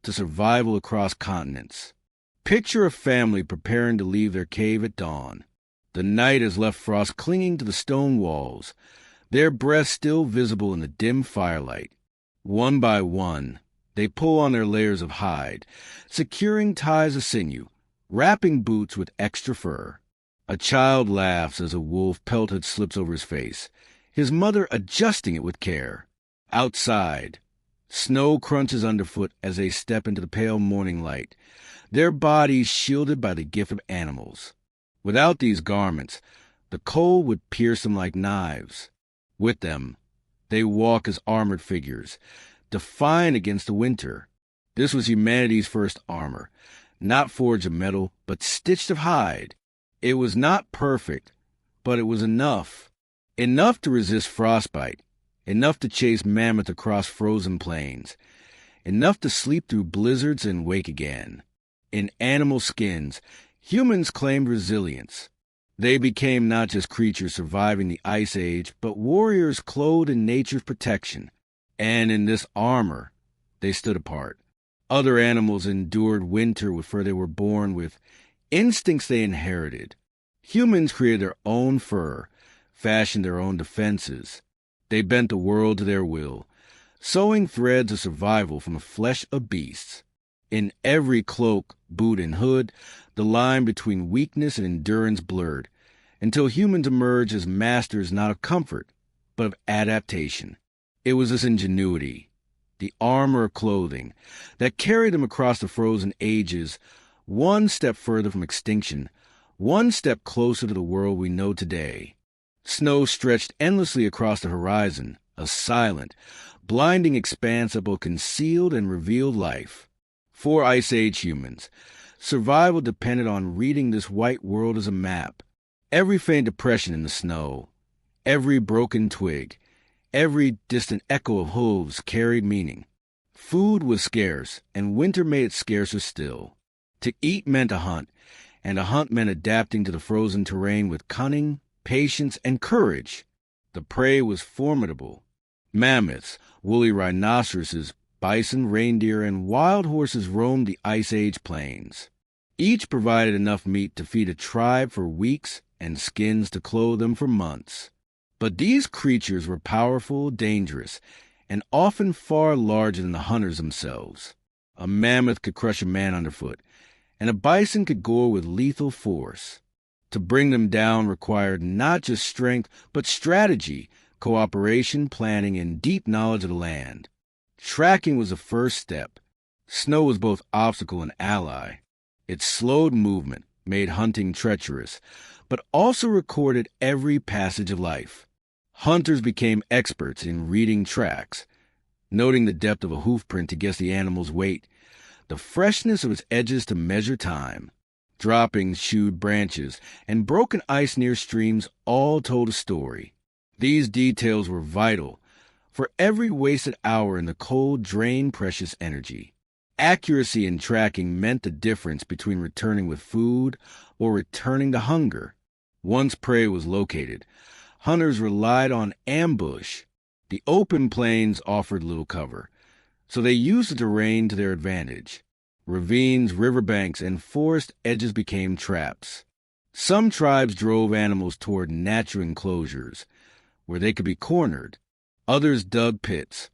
A: to survival across continents. Picture a family preparing to leave their cave at dawn. The night has left frost clinging to the stone walls, their breaths still visible in the dim firelight. One by one, they pull on their layers of hide, securing ties of sinew, wrapping boots with extra fur. A child laughs as a wolf pelt hood slips over his face, his mother adjusting it with care. Outside, snow crunches underfoot as they step into the pale morning light, their bodies shielded by the gift of animals. Without these garments, the cold would pierce them like knives. With them, they walk as armored figures, defiant against the winter. This was humanity's first armor, not forged of metal, but stitched of hide. It was not perfect, but it was enough. Enough to resist frostbite, enough to chase mammoth across frozen plains, enough to sleep through blizzards and wake again. In animal skins, humans claimed resilience. They became not just creatures surviving the Ice Age, but warriors clothed in nature's protection. And in this armor, they stood apart. Other animals endured winter with fur they were born with, instincts they inherited. Humans created their own fur, fashioned their own defenses. They bent the world to their will, sewing threads of survival from the flesh of beasts. In every cloak, boot, and hood, the line between weakness and endurance blurred, until humans emerged as masters not of comfort, but of adaptation. It was this ingenuity, the armor of clothing, that carried them across the frozen ages, one step further from extinction, one step closer to the world we know today. Snow stretched endlessly across the horizon, a silent, blinding expanse that both concealed and revealed life. For Ice Age humans, survival depended on reading this white world as a map. Every faint depression in the snow, every broken twig, every distant echo of hooves carried meaning. Food was scarce, and winter made it scarcer still. To eat meant a hunt, and a hunt meant adapting to the frozen terrain with cunning, patience, and courage. The prey was formidable. Mammoths, woolly rhinoceroses, bison, reindeer, and wild horses roamed the Ice Age plains. Each provided enough meat to feed a tribe for weeks and skins to clothe them for months. But these creatures were powerful, dangerous, and often far larger than the hunters themselves. A mammoth could crush a man underfoot, and a bison could gore with lethal force. To bring them down required not just strength, but strategy, cooperation, planning, and deep knowledge of the land. Tracking was the first step. Snow was both obstacle and ally. It slowed movement, made hunting treacherous, but also recorded every passage of life. Hunters became experts in reading tracks. noting the depth of a hoof print to guess the animal's weight, the freshness of its edges to measure time. Droppings, chewed branches, and broken ice near streams all told a story. These details were vital, for every wasted hour in the cold drained precious energy. Accuracy in tracking meant the difference between returning with food or returning to hunger. Once prey was located, hunters relied on ambush. The open plains offered little cover, so they used the terrain to their advantage. Ravines, riverbanks, and forest edges became traps. Some tribes drove animals toward natural enclosures, where they could be cornered. Others dug pits,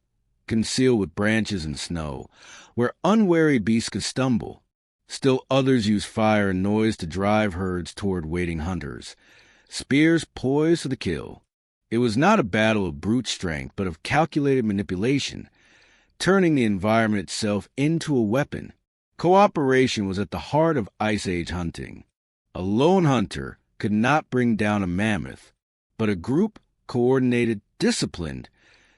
A: concealed with branches and snow, where unwary beasts could stumble. Still others used fire and noise to drive herds toward waiting hunters, spears poised for the kill. It was not a battle of brute strength, but of calculated manipulation, turning the environment itself into a weapon. Cooperation was at the heart of Ice Age hunting. A lone hunter could not bring down a mammoth, but a group, coordinated, disciplined,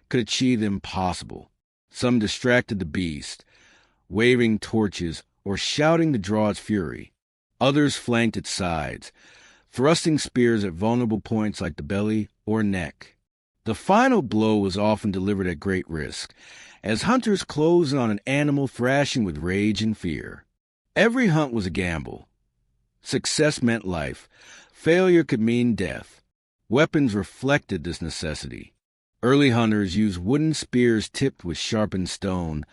A: could achieve the impossible. Some distracted the beast, waving torches or shouting to draw its fury. Others flanked its sides, thrusting spears at vulnerable points like the belly or neck. The final blow was often delivered at great risk, as hunters closed on an animal thrashing with rage and fear. Every hunt was a gamble. Success meant life. Failure could mean death. Weapons reflected this necessity. Early hunters used wooden spears tipped with sharpened stone,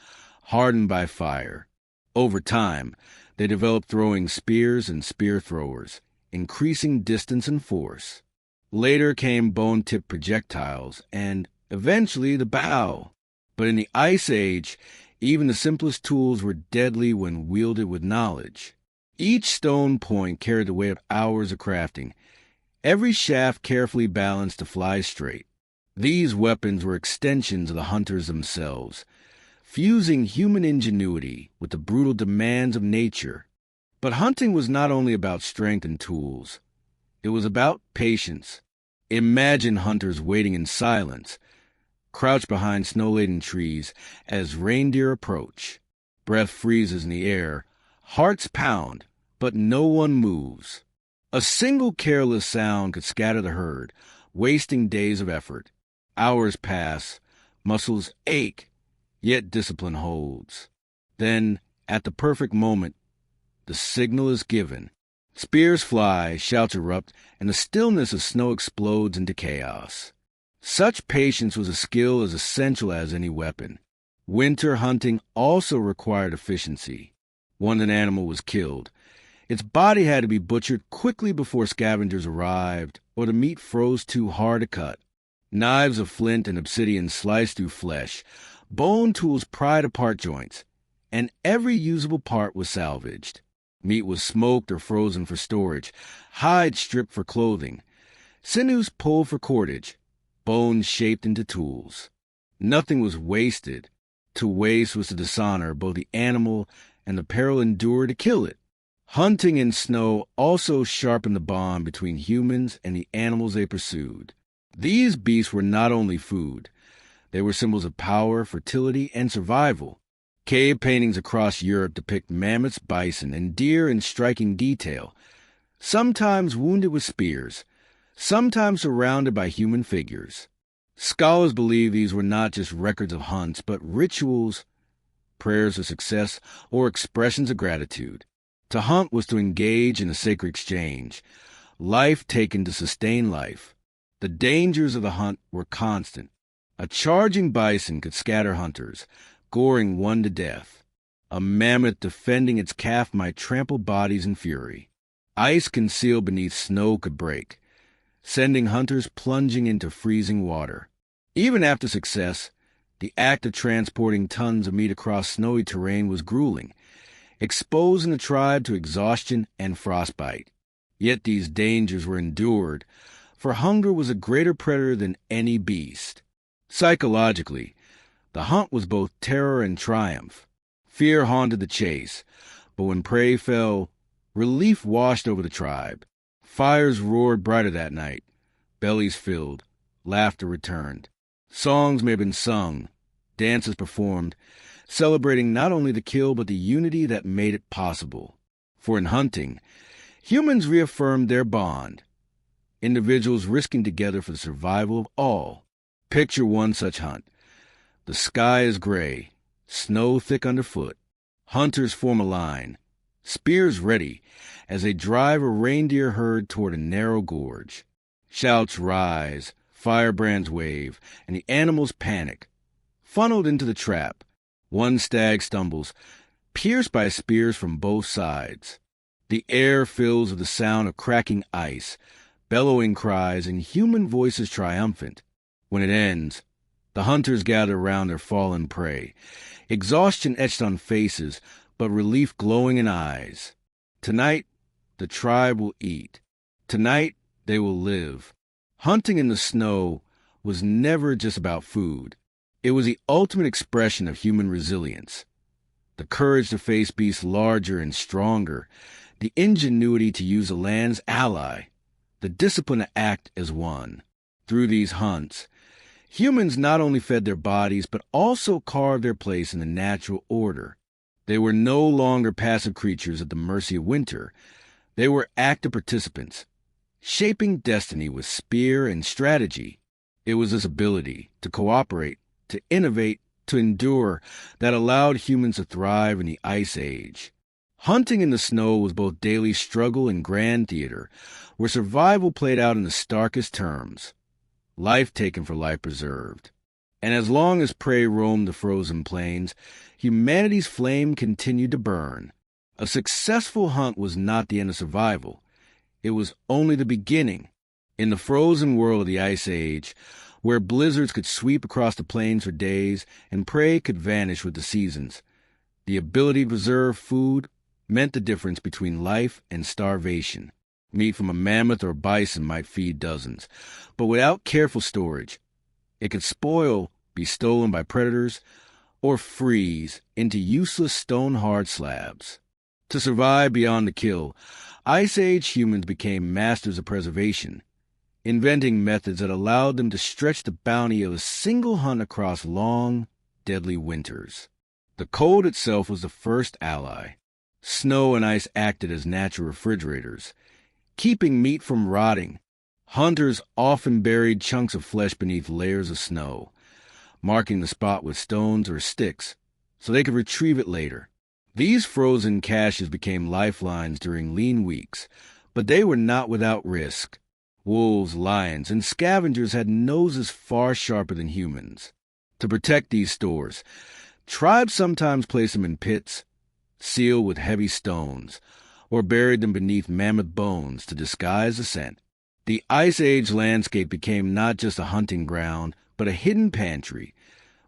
A: hardened by fire. Over time, they developed throwing spears and spear throwers, increasing distance and force. Later came bone-tipped projectiles, and eventually the bow. But in the Ice Age, even the simplest tools were deadly when wielded with knowledge. Each stone point carried the weight of hours of crafting, every shaft carefully balanced to fly straight. These weapons were extensions of the hunters themselves, fusing human ingenuity with the brutal demands of nature. But hunting was not only about strength and tools. It was about patience. Imagine hunters waiting in silence, crouched behind snow-laden trees as reindeer approach. Breath freezes in the air, hearts pound, but no one moves. A single careless sound could scatter the herd, wasting days of effort. Hours pass, muscles ache, yet discipline holds. Then, at the perfect moment, the signal is given. Spears fly, shouts erupt, and the stillness of snow explodes into chaos. Such patience was a skill as essential as any weapon. Winter hunting also required efficiency. Once an animal was killed, its body had to be butchered quickly before scavengers arrived, or the meat froze too hard to cut. Knives of flint and obsidian sliced through flesh, bone tools pried apart joints, and every usable part was salvaged. Meat was smoked or frozen for storage, hides stripped for clothing, sinews pulled for cordage, bones shaped into tools. Nothing was wasted. To waste was to dishonor both the animal and the peril endured to kill it. Hunting in snow also sharpened the bond between humans and the animals they pursued. These beasts were not only food. They were symbols of power, fertility, and survival. Cave paintings across Europe depict mammoths, bison, and deer in striking detail, sometimes wounded with spears, sometimes surrounded by human figures. Scholars believe these were not just records of hunts, but rituals, prayers of success, or expressions of gratitude. To hunt was to engage in a sacred exchange, life taken to sustain life. The dangers of the hunt were constant. A charging bison could scatter hunters, goring one to death. A mammoth defending its calf might trample bodies in fury. Ice concealed beneath snow could break, sending hunters plunging into freezing water. Even after success, the act of transporting tons of meat across snowy terrain was grueling, exposing the tribe to exhaustion and frostbite. Yet these dangers were endured, for hunger was a greater predator than any beast. Psychologically, the hunt was both terror and triumph. Fear haunted the chase, but when prey fell, relief washed over the tribe. Fires roared brighter that night, bellies filled, laughter returned. Songs may have been sung, dances performed, celebrating not only the kill but the unity that made it possible. For in hunting, humans reaffirmed their bond, individuals risking together for the survival of all. Picture one such hunt. The sky is gray, snow thick underfoot. Hunters form a line, spears ready, as they drive a reindeer herd toward a narrow gorge. Shouts rise, firebrands wave, and the animals panic. Funneled into the trap, one stag stumbles, pierced by spears from both sides. The air fills with the sound of cracking ice, bellowing cries, and human voices triumphant. When it ends, the hunters gather around their fallen prey, exhaustion etched on faces, but relief glowing in eyes. Tonight, the tribe will eat. Tonight, they will live. Hunting in the snow was never just about food. It was the ultimate expression of human resilience. The courage to face beasts larger and stronger, the ingenuity to use the land's ally, the discipline to act as one. Through these hunts, humans not only fed their bodies but also carved their place in the natural order. They were no longer passive creatures at the mercy of winter. They were active participants, shaping destiny with spear and strategy. It was this ability to cooperate, to innovate, to endure that allowed humans to thrive in the Ice Age. Hunting in the snow was both daily struggle and grand theater, where survival played out in the starkest terms. Life taken for life preserved. And as long as prey roamed the frozen plains, humanity's flame continued to burn. A successful hunt was not the end of survival. It was only the beginning. In the frozen world of the Ice Age, where blizzards could sweep across the plains for days and prey could vanish with the seasons, the ability to preserve food meant the difference between life and starvation. Meat from a mammoth or bison might feed dozens, but without careful storage, it could spoil, be stolen by predators, or freeze into useless stone-hard slabs. To survive beyond the kill, Ice Age humans became masters of preservation, inventing methods that allowed them to stretch the bounty of a single hunt across long, deadly winters. The cold itself was the first ally. Snow and ice acted as natural refrigerators, keeping meat from rotting. Hunters often buried chunks of flesh beneath layers of snow, marking the spot with stones or sticks so they could retrieve it later. These frozen caches became lifelines during lean weeks, but they were not without risk. Wolves, lions, and scavengers had noses far sharper than humans. To protect these stores, tribes sometimes placed them in pits, sealed with heavy stones, or buried them beneath mammoth bones to disguise the scent. The Ice Age landscape became not just a hunting ground, but a hidden pantry,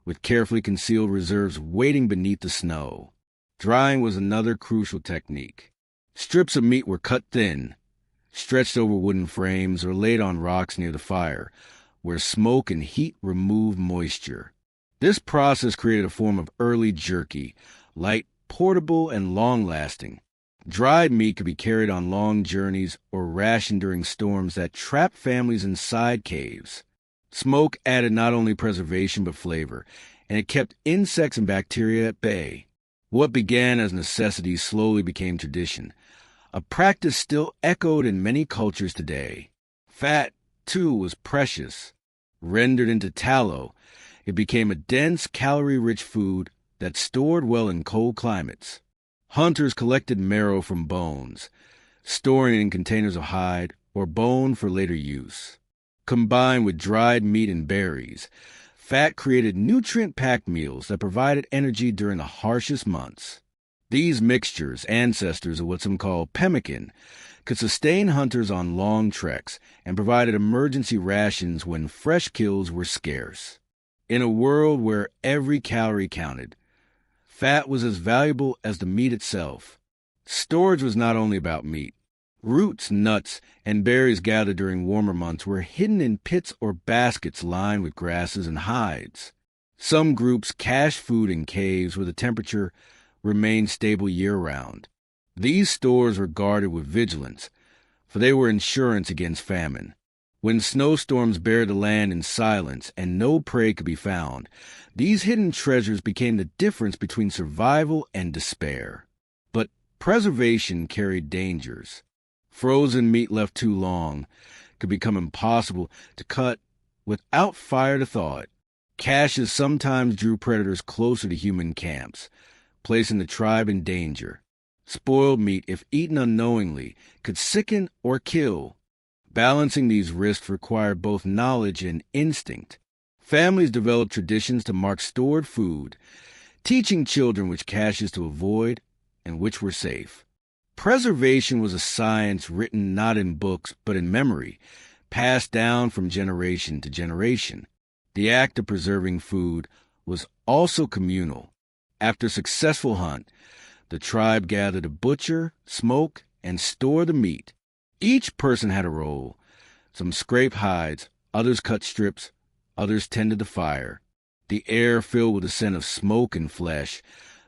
A: with carefully concealed reserves waiting beneath the snow. Drying was another crucial technique. Strips of meat were cut thin, stretched over wooden frames, or laid on rocks near the fire, where smoke and heat removed moisture. This process created a form of early jerky, light, portable, and long-lasting. Dried meat could be carried on long journeys or rationed during storms that trapped families inside caves. Smoke added not only preservation but flavor, and it kept insects and bacteria at bay. What began as necessity slowly became tradition, a practice still echoed in many cultures today. Fat, too, was precious. Rendered into tallow, it became a dense, calorie-rich food that stored well in cold climates. Hunters collected marrow from bones, storing it in containers of hide or bone for later use. Combined with dried meat and berries, fat created nutrient-packed meals that provided energy during the harshest months. These mixtures, ancestors of what some call pemmican, could sustain hunters on long treks and provided emergency rations when fresh kills were scarce. In a world where every calorie counted, fat was as valuable as the meat itself. Storage was not only about meat. Roots, nuts, and berries gathered during warmer months were hidden in pits or baskets lined with grasses and hides. Some groups cached food in caves where the temperature remained stable year-round. These stores were guarded with vigilance, for they were insurance against famine. When snowstorms buried the land in silence and no prey could be found, these hidden treasures became the difference between survival and despair. But preservation carried dangers. Frozen meat left too long could become impossible to cut without fire to thaw it. Caches sometimes drew predators closer to human camps, placing the tribe in danger. Spoiled meat, if eaten unknowingly, could sicken or kill. Balancing these risks required both knowledge and instinct. Families developed traditions to mark stored food, teaching children which caches to avoid and which were safe. Preservation was a science written not in books but in memory, passed down from generation to generation. The act of preserving food was also communal. After a successful hunt, the tribe gathered to butcher, smoke, and store the meat. Each person had a role. Some scraped hides, others cut strips, others tended the fire. The air filled with the scent of smoke and flesh,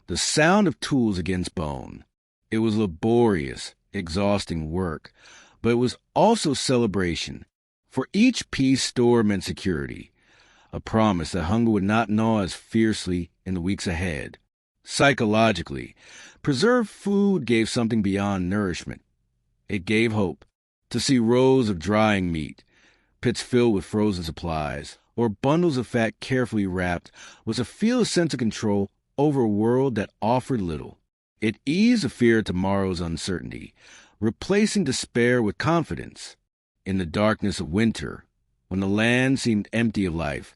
A: the sound of tools against bone. It was laborious, exhausting work, but it was also celebration. For each piece store meant security, a promise that hunger would not gnaw as fiercely in the weeks ahead. Psychologically, preserved food gave something beyond nourishment. It gave hope. To see rows of drying meat, pits filled with frozen supplies, or bundles of fat carefully wrapped was to feel a sense of control over a world that offered little. It eased the fear of tomorrow's uncertainty, replacing despair with confidence. In the darkness of winter, when the land seemed empty of life,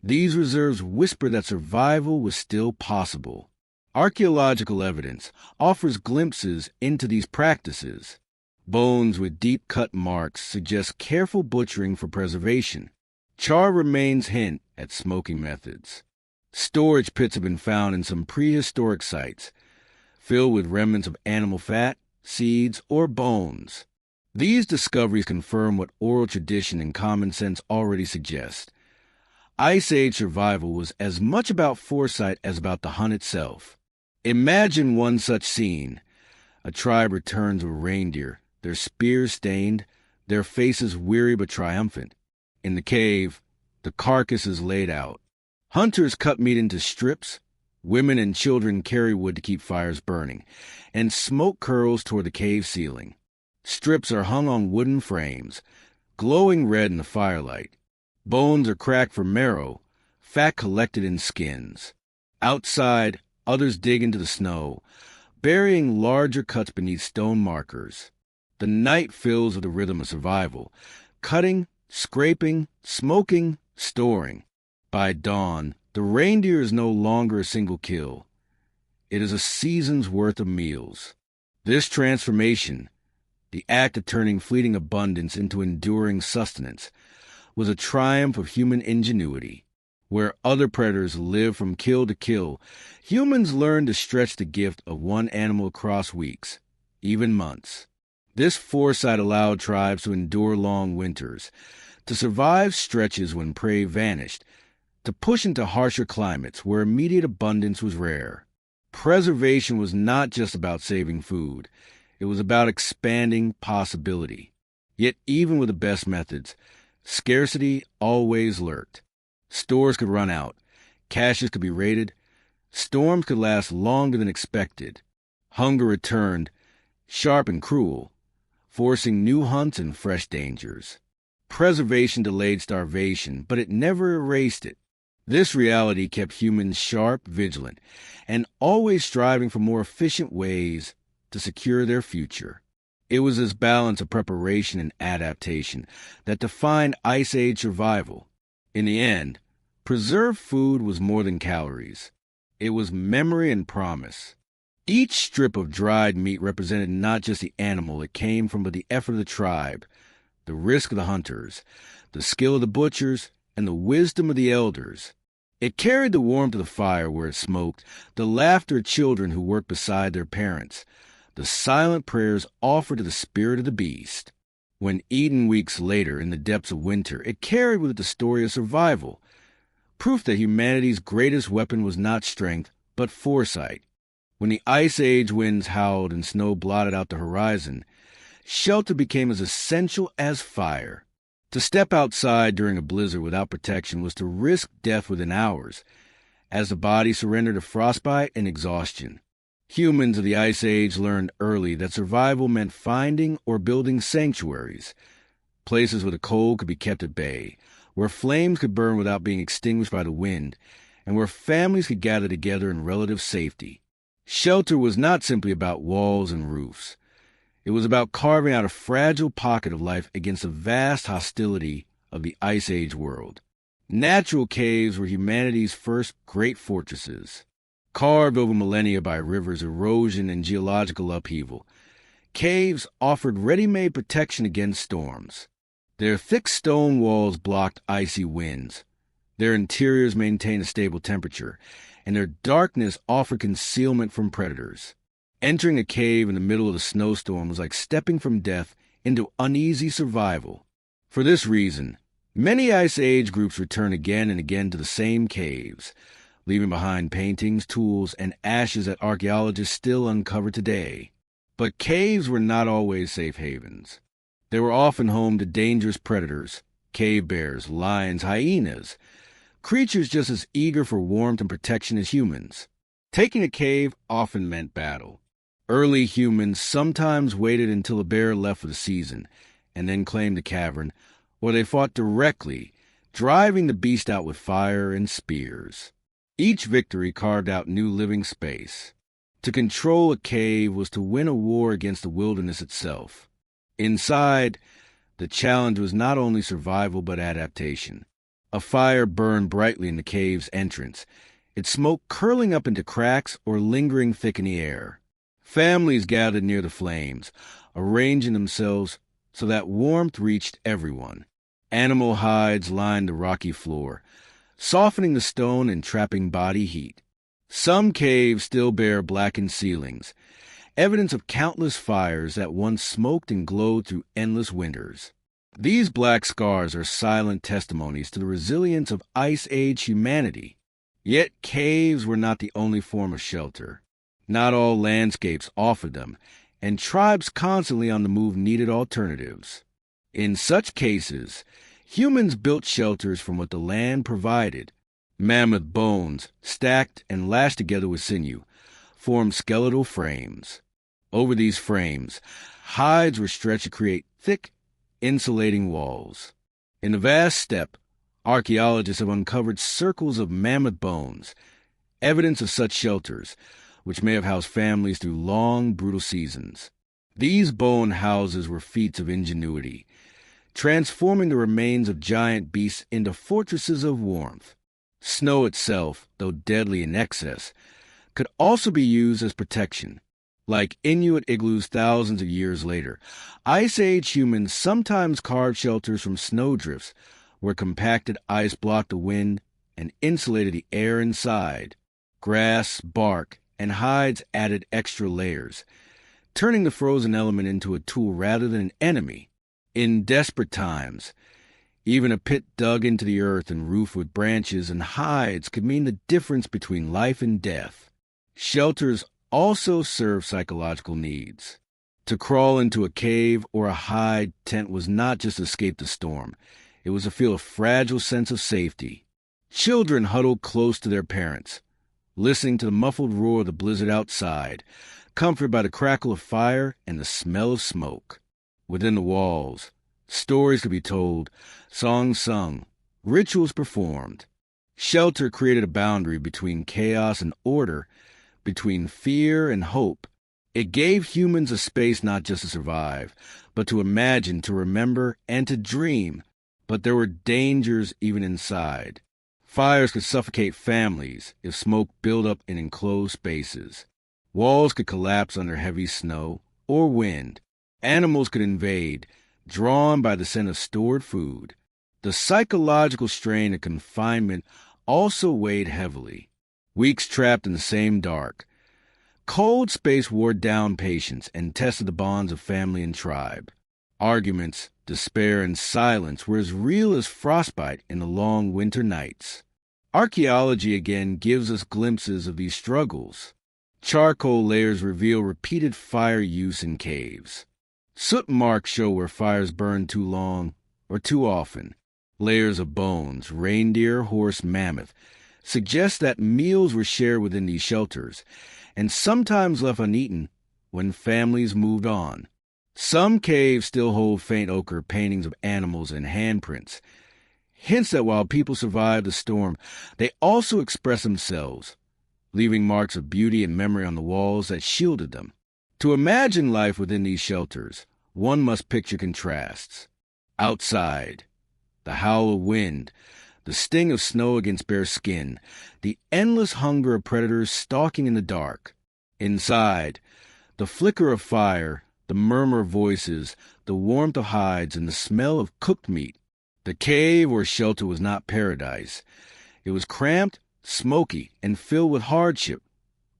A: these reserves whispered that survival was still possible. Archaeological evidence offers glimpses into these practices. Bones with deep-cut marks suggest careful butchering for preservation. Charred remains hint at smoking methods. Storage pits have been found in some prehistoric sites, filled with remnants of animal fat, seeds, or bones. These discoveries confirm what oral tradition and common sense already suggest. Ice Age survival was as much about foresight as about the hunt itself. Imagine one such scene. A tribe returns with reindeer, their spears stained, their faces weary but triumphant. In the cave, the carcass is laid out. Hunters cut meat into strips. Women and children carry wood to keep fires burning, and smoke curls toward the cave ceiling. Strips are hung on wooden frames, glowing red in the firelight. Bones are cracked for marrow, fat collected in skins. Outside, others dig into the snow, burying larger cuts beneath stone markers. The night fills with the rhythm of survival, cutting, scraping, smoking, storing. By dawn, the reindeer is no longer a single kill. It is a season's worth of meals. This transformation, the act of turning fleeting abundance into enduring sustenance, was a triumph of human ingenuity. Where other predators live from kill to kill, humans learned to stretch the gift of one animal across weeks, even months. This foresight allowed tribes to endure long winters, to survive stretches when prey vanished, to push into harsher climates where immediate abundance was rare. Preservation was not just about saving food. It was about expanding possibility. Yet even with the best methods, scarcity always lurked. Stores could run out, caches could be raided, storms could last longer than expected. Hunger returned, sharp and cruel, forcing new hunts and fresh dangers. Preservation delayed starvation, but it never erased it. This reality kept humans sharp, vigilant, and always striving for more efficient ways to secure their future. It was this balance of preparation and adaptation that defined Ice Age survival. In the end, preserved food was more than calories. It was memory and promise. Each strip of dried meat represented not just the animal it came from, but the effort of the tribe, the risk of the hunters, the skill of the butchers, and the wisdom of the elders. It carried the warmth of the fire where it smoked, the laughter of children who worked beside their parents, the silent prayers offered to the spirit of the beast. When eaten weeks later in the depths of winter, it carried with it the story of survival, proof that humanity's greatest weapon was not strength, but foresight. When the Ice Age winds howled and snow blotted out the horizon, shelter became as essential as fire. To step outside during a blizzard without protection was to risk death within hours, as the body surrendered to frostbite and exhaustion. Humans of the Ice Age learned early that survival meant finding or building sanctuaries, places where the cold could be kept at bay, where flames could burn without being extinguished by the wind, and where families could gather together in relative safety. Shelter was not simply about walls and roofs. It was about carving out a fragile pocket of life against the vast hostility of the Ice Age world. Natural caves were humanity's first great fortresses. Carved over millennia by rivers, erosion, and geological upheaval, caves offered ready-made protection against storms. Their thick stone walls blocked icy winds. Their interiors maintained a stable temperature, and their darkness offered concealment from predators. Entering a cave in the middle of a snowstorm was like stepping from death into uneasy survival. For this reason, many Ice Age groups return again and again to the same caves, leaving behind paintings, tools, and ashes that archaeologists still uncover today. But caves were not always safe havens. They were often home to dangerous predators, cave bears, lions, hyenas, creatures just as eager for warmth and protection as humans. Taking a cave often meant battle. Early humans sometimes waited until a bear left for the season, and then claimed the cavern, or they fought directly, driving the beast out with fire and spears. Each victory carved out new living space. To control a cave was to win a war against the wilderness itself. Inside, the challenge was not only survival but adaptation. A fire burned brightly in the cave's entrance, its smoke curling up into cracks or lingering thick in the air. Families gathered near the flames, arranging themselves so that warmth reached everyone. Animal hides lined the rocky floor, softening the stone and trapping body heat. Some caves still bear blackened ceilings, evidence of countless fires that once smoked and glowed through endless winters. These black scars are silent testimonies to the resilience of Ice Age humanity. Yet caves were not the only form of shelter. Not all landscapes offered them, and tribes constantly on the move needed alternatives. In such cases, humans built shelters from what the land provided. Mammoth bones, stacked and lashed together with sinew, formed skeletal frames. Over these frames, hides were stretched to create thick, insulating walls. In the vast steppe, archaeologists have uncovered circles of mammoth bones, evidence of such shelters, which may have housed families through long, brutal seasons. These bone houses were feats of ingenuity, transforming the remains of giant beasts into fortresses of warmth. Snow itself, though deadly in excess, could also be used as protection. Like Inuit igloos thousands of years later, Ice Age humans sometimes carved shelters from snowdrifts where compacted ice blocked the wind and insulated the air inside. Grass, bark, and hides added extra layers, turning the frozen element into a tool rather than an enemy. In desperate times, even a pit dug into the earth and roofed with branches and hides could mean the difference between life and death. Shelters also serve psychological needs. To crawl into a cave or a hide tent was not just to escape the storm. It was to feel a fragile sense of safety. Children huddled close to their parents, listening to the muffled roar of the blizzard outside, comforted by the crackle of fire and the smell of smoke. Within the walls, stories could be told, songs sung, rituals performed. Shelter created a boundary between chaos and order, between fear and hope. It gave humans a space not just to survive, but to imagine, to remember, and to dream. But there were dangers even inside. Fires could suffocate families if smoke built up in enclosed spaces. Walls could collapse under heavy snow or wind. Animals could invade, drawn by the scent of stored food. The psychological strain of confinement also weighed heavily. Weeks trapped in the same dark. Cold space wore down patience and tested the bonds of family and tribe. Arguments, despair, and silence were as real as frostbite in the long winter nights. Archaeology again gives us glimpses of these struggles. Charcoal layers reveal repeated fire use in caves. Soot marks show where fires burned too long or too often. Layers of bones, reindeer, horse, mammoth, suggest that meals were shared within these shelters, and sometimes left uneaten when families moved on. Some caves still hold faint ochre paintings of animals and handprints, hints that while people survived the storm, they also expressed themselves, leaving marks of beauty and memory on the walls that shielded them. To imagine life within these shelters, one must picture contrasts. Outside, the howl of wind, the sting of snow against bare skin, the endless hunger of predators stalking in the dark. Inside, the flicker of fire, the murmur of voices, the warmth of hides, and the smell of cooked meat. The cave or shelter was not paradise. It was cramped, smoky, and filled with hardship,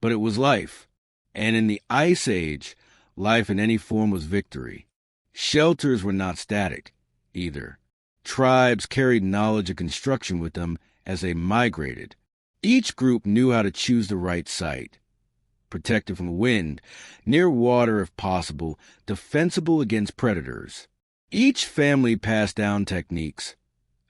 A: but it was life. And in the Ice Age, life in any form was victory. Shelters were not static, either. Tribes carried knowledge of construction with them as they migrated. Each group knew how to choose the right site. Protected from wind, near water if possible, defensible against predators. Each family passed down techniques.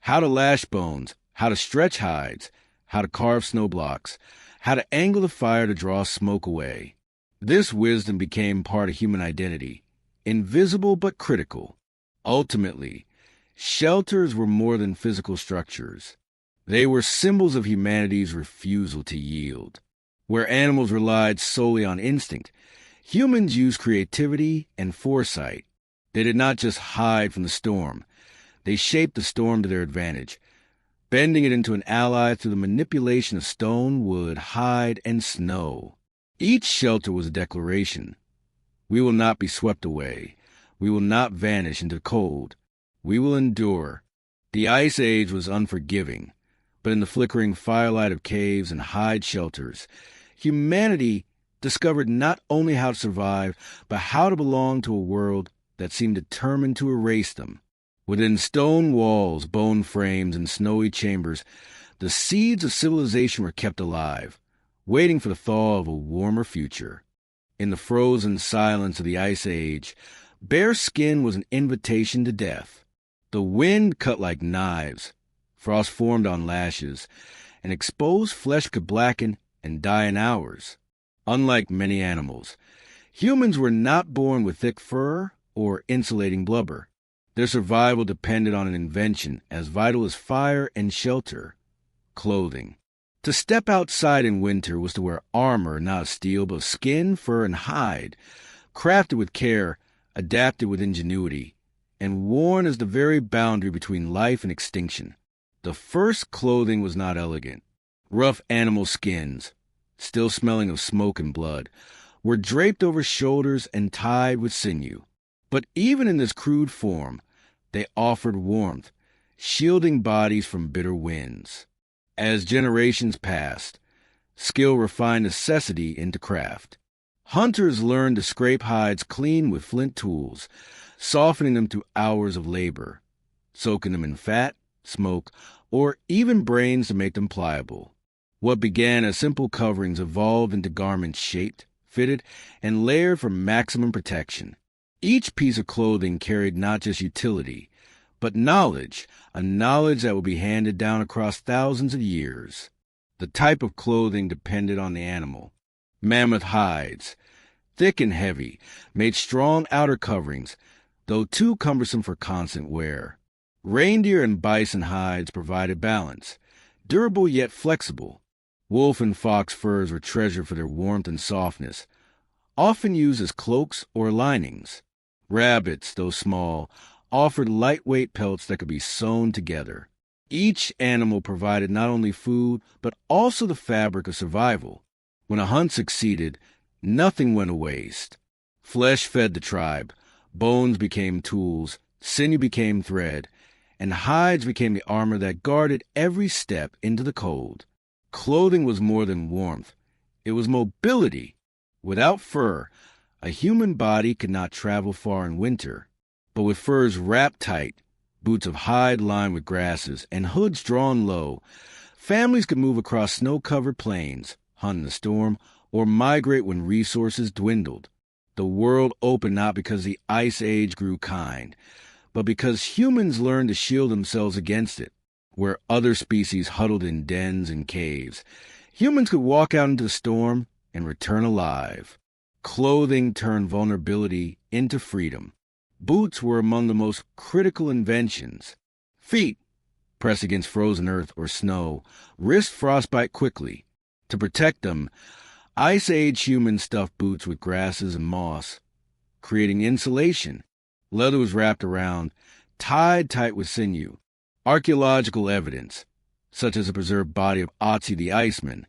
A: How to lash bones, how to stretch hides, how to carve snow blocks, how to angle the fire to draw smoke away. This wisdom became part of human identity, invisible but critical. Ultimately, shelters were more than physical structures. They were symbols of humanity's refusal to yield. Where animals relied solely on instinct, humans used creativity and foresight. They did not just hide from the storm. They shaped the storm to their advantage, bending it into an ally through the manipulation of stone, wood, hide, and snow. Each shelter was a declaration. We will not be swept away. We will not vanish into the cold. We will endure. The Ice Age was unforgiving, but in the flickering firelight of caves and hide shelters, humanity discovered not only how to survive, but how to belong to a world that seemed determined to erase them. Within stone walls, bone frames, and snowy chambers, the seeds of civilization were kept alive, waiting for the thaw of a warmer future. In the frozen silence of the Ice Age, bare skin was an invitation to death. The wind cut like knives, frost formed on lashes, and exposed flesh could blacken and die in hours. Unlike many animals, humans were not born with thick fur or insulating blubber. Their survival depended on an invention as vital as fire and shelter: clothing. To step outside in winter was to wear armor not of steel but of skin, fur, and hide, crafted with care, adapted with ingenuity, and worn as the very boundary between life and extinction. The first clothing was not elegant. Rough animal skins, still smelling of smoke and blood, were draped over shoulders and tied with sinew. But even in this crude form, they offered warmth, shielding bodies from bitter winds. As generations passed, skill refined necessity into craft. Hunters learned to scrape hides clean with flint tools, softening them through hours of labor, soaking them in fat, smoke, or even brains to make them pliable. What began as simple coverings evolved into garments shaped, fitted, and layered for maximum protection. Each piece of clothing carried not just utility, but knowledge, a knowledge that would be handed down across thousands of years. The type of clothing depended on the animal. Mammoth hides, thick and heavy, made strong outer coverings, though too cumbersome for constant wear. Reindeer and bison hides provided balance, durable yet flexible. Wolf and fox furs were treasured for their warmth and softness, often used as cloaks or linings. Rabbits, though small, offered lightweight pelts that could be sewn together. Each animal provided not only food, but also the fabric of survival. When a hunt succeeded, nothing went to waste. Flesh fed the tribe, bones became tools, sinew became thread, and hides became the armor that guarded every step into the cold. Clothing was more than warmth. It was mobility. Without fur, a human body could not travel far in winter. But with furs wrapped tight, boots of hide lined with grasses, and hoods drawn low, families could move across snow-covered plains, hunt in the storm, or migrate when resources dwindled. The world opened not because the Ice Age grew kind, but because humans learned to shield themselves against it. Where other species huddled in dens and caves, humans could walk out into the storm and return alive. Clothing turned vulnerability into freedom. Boots were among the most critical inventions. Feet, pressed against frozen earth or snow, risked frostbite quickly. To protect them, Ice Age humans stuffed boots with grasses and moss, creating insulation. Leather was wrapped around, tied tight with sinew. Archaeological evidence, such as the preserved body of Otzi the Iceman,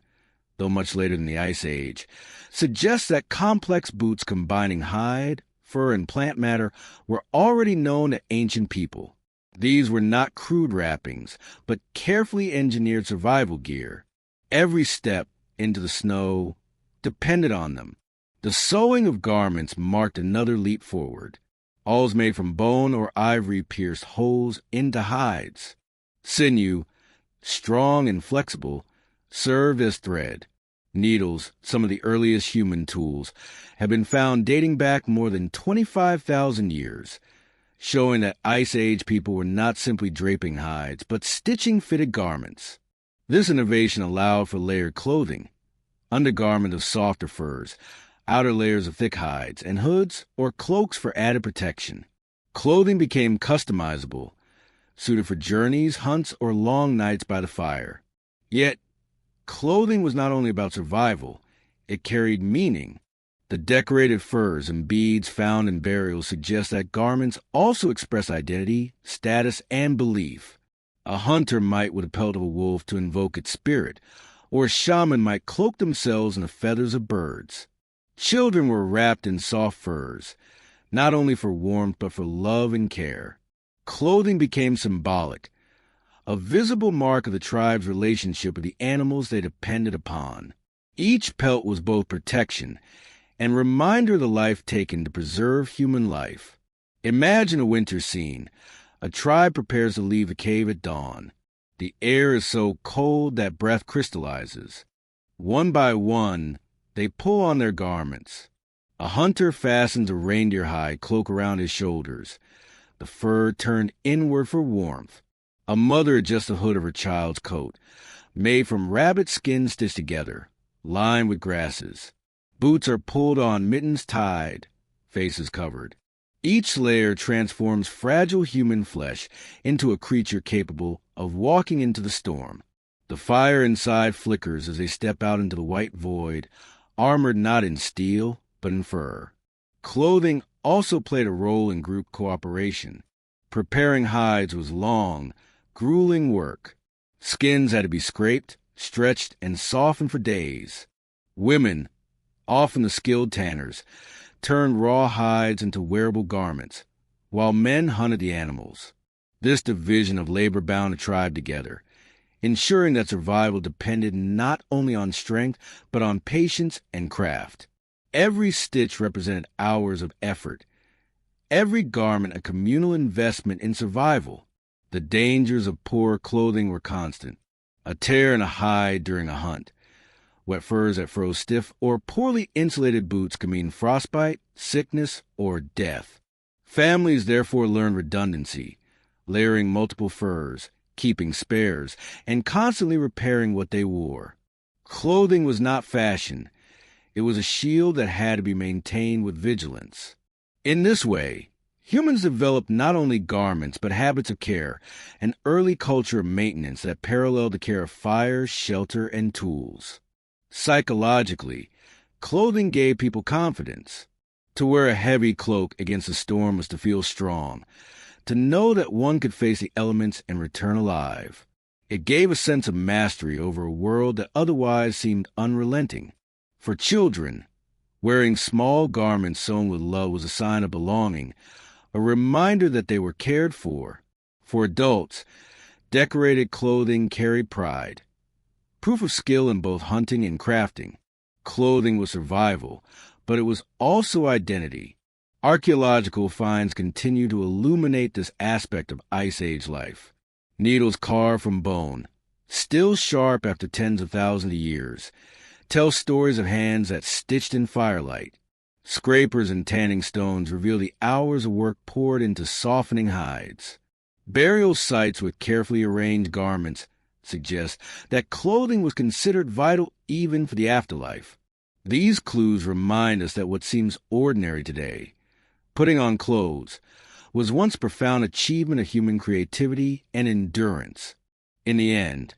A: though much later than the Ice Age, suggests that complex boots combining hide, fur, and plant matter were already known to ancient people. These were not crude wrappings, but carefully engineered survival gear. Every step into the snow depended on them. The sewing of garments marked another leap forward. Alls made from bone or ivory pierced holes into hides. Sinew, strong and flexible, served as thread. Needles, some of the earliest human tools, have been found dating back more than 25,000 years, showing that Ice Age people were not simply draping hides, but stitching fitted garments. This innovation allowed for layered clothing, undergarment of softer furs, outer layers of thick hides, and hoods or cloaks for added protection. Clothing became customizable, suited for journeys, hunts, or long nights by the fire. Yet, clothing was not only about survival, it carried meaning. The decorated furs and beads found in burials suggest that garments also express identity, status, and belief. A hunter might with the pelt of a wolf to invoke its spirit, or a shaman might cloak themselves in the feathers of birds. Children were wrapped in soft furs, not only for warmth but for love and care. Clothing became symbolic, a visible mark of the tribe's relationship with the animals they depended upon. Each pelt was both protection and reminder of the life taken to preserve human life. Imagine a winter scene. A tribe prepares to leave a cave at dawn. The air is so cold that breath crystallizes. One by one, they pull on their garments. A hunter fastens a reindeer hide cloak around his shoulders, the fur turned inward for warmth. A mother adjusts the hood of her child's coat, made from rabbit skin stitched together, lined with grasses. Boots are pulled on, mittens tied, faces covered. Each layer transforms fragile human flesh into a creature capable of walking into the storm. The fire inside flickers as they step out into the white void, armored not in steel, but in fur. Clothing also played a role in group cooperation. Preparing hides was long, grueling work. Skins had to be scraped, stretched, and softened for days. Women, often the skilled tanners, turned raw hides into wearable garments, while men hunted the animals. This division of labor bound the tribe together, ensuring that survival depended not only on strength, but on patience and craft. Every stitch represented hours of effort, every garment a communal investment in survival. The dangers of poor clothing were constant. A tear in a hide during a hunt, wet furs that froze stiff, or poorly insulated boots could mean frostbite, sickness, or death. Families therefore learned redundancy, layering multiple furs, keeping spares, and constantly repairing what they wore. Clothing was not fashion. It was a shield that had to be maintained with vigilance. In this way, humans developed not only garments but habits of care, an early culture of maintenance that paralleled the care of fire, shelter, and tools. Psychologically, clothing gave people confidence. To wear a heavy cloak against a storm was to feel strong, to know that one could face the elements and return alive. It gave a sense of mastery over a world that otherwise seemed unrelenting. For children, wearing small garments sewn with love was a sign of belonging, a reminder that they were cared for. For adults, decorated clothing carried pride, proof of skill in both hunting and crafting. Clothing was survival, but it was also identity. Archaeological finds continue to illuminate this aspect of Ice Age life. Needles carved from bone, still sharp after tens of thousands of years, tell stories of hands that stitched in firelight. Scrapers and tanning stones reveal the hours of work poured into softening hides. Burial sites with carefully arranged garments suggest that clothing was considered vital even for the afterlife. These clues remind us that what seems ordinary today, putting on clothes, was once a profound achievement of human creativity and endurance. In the end,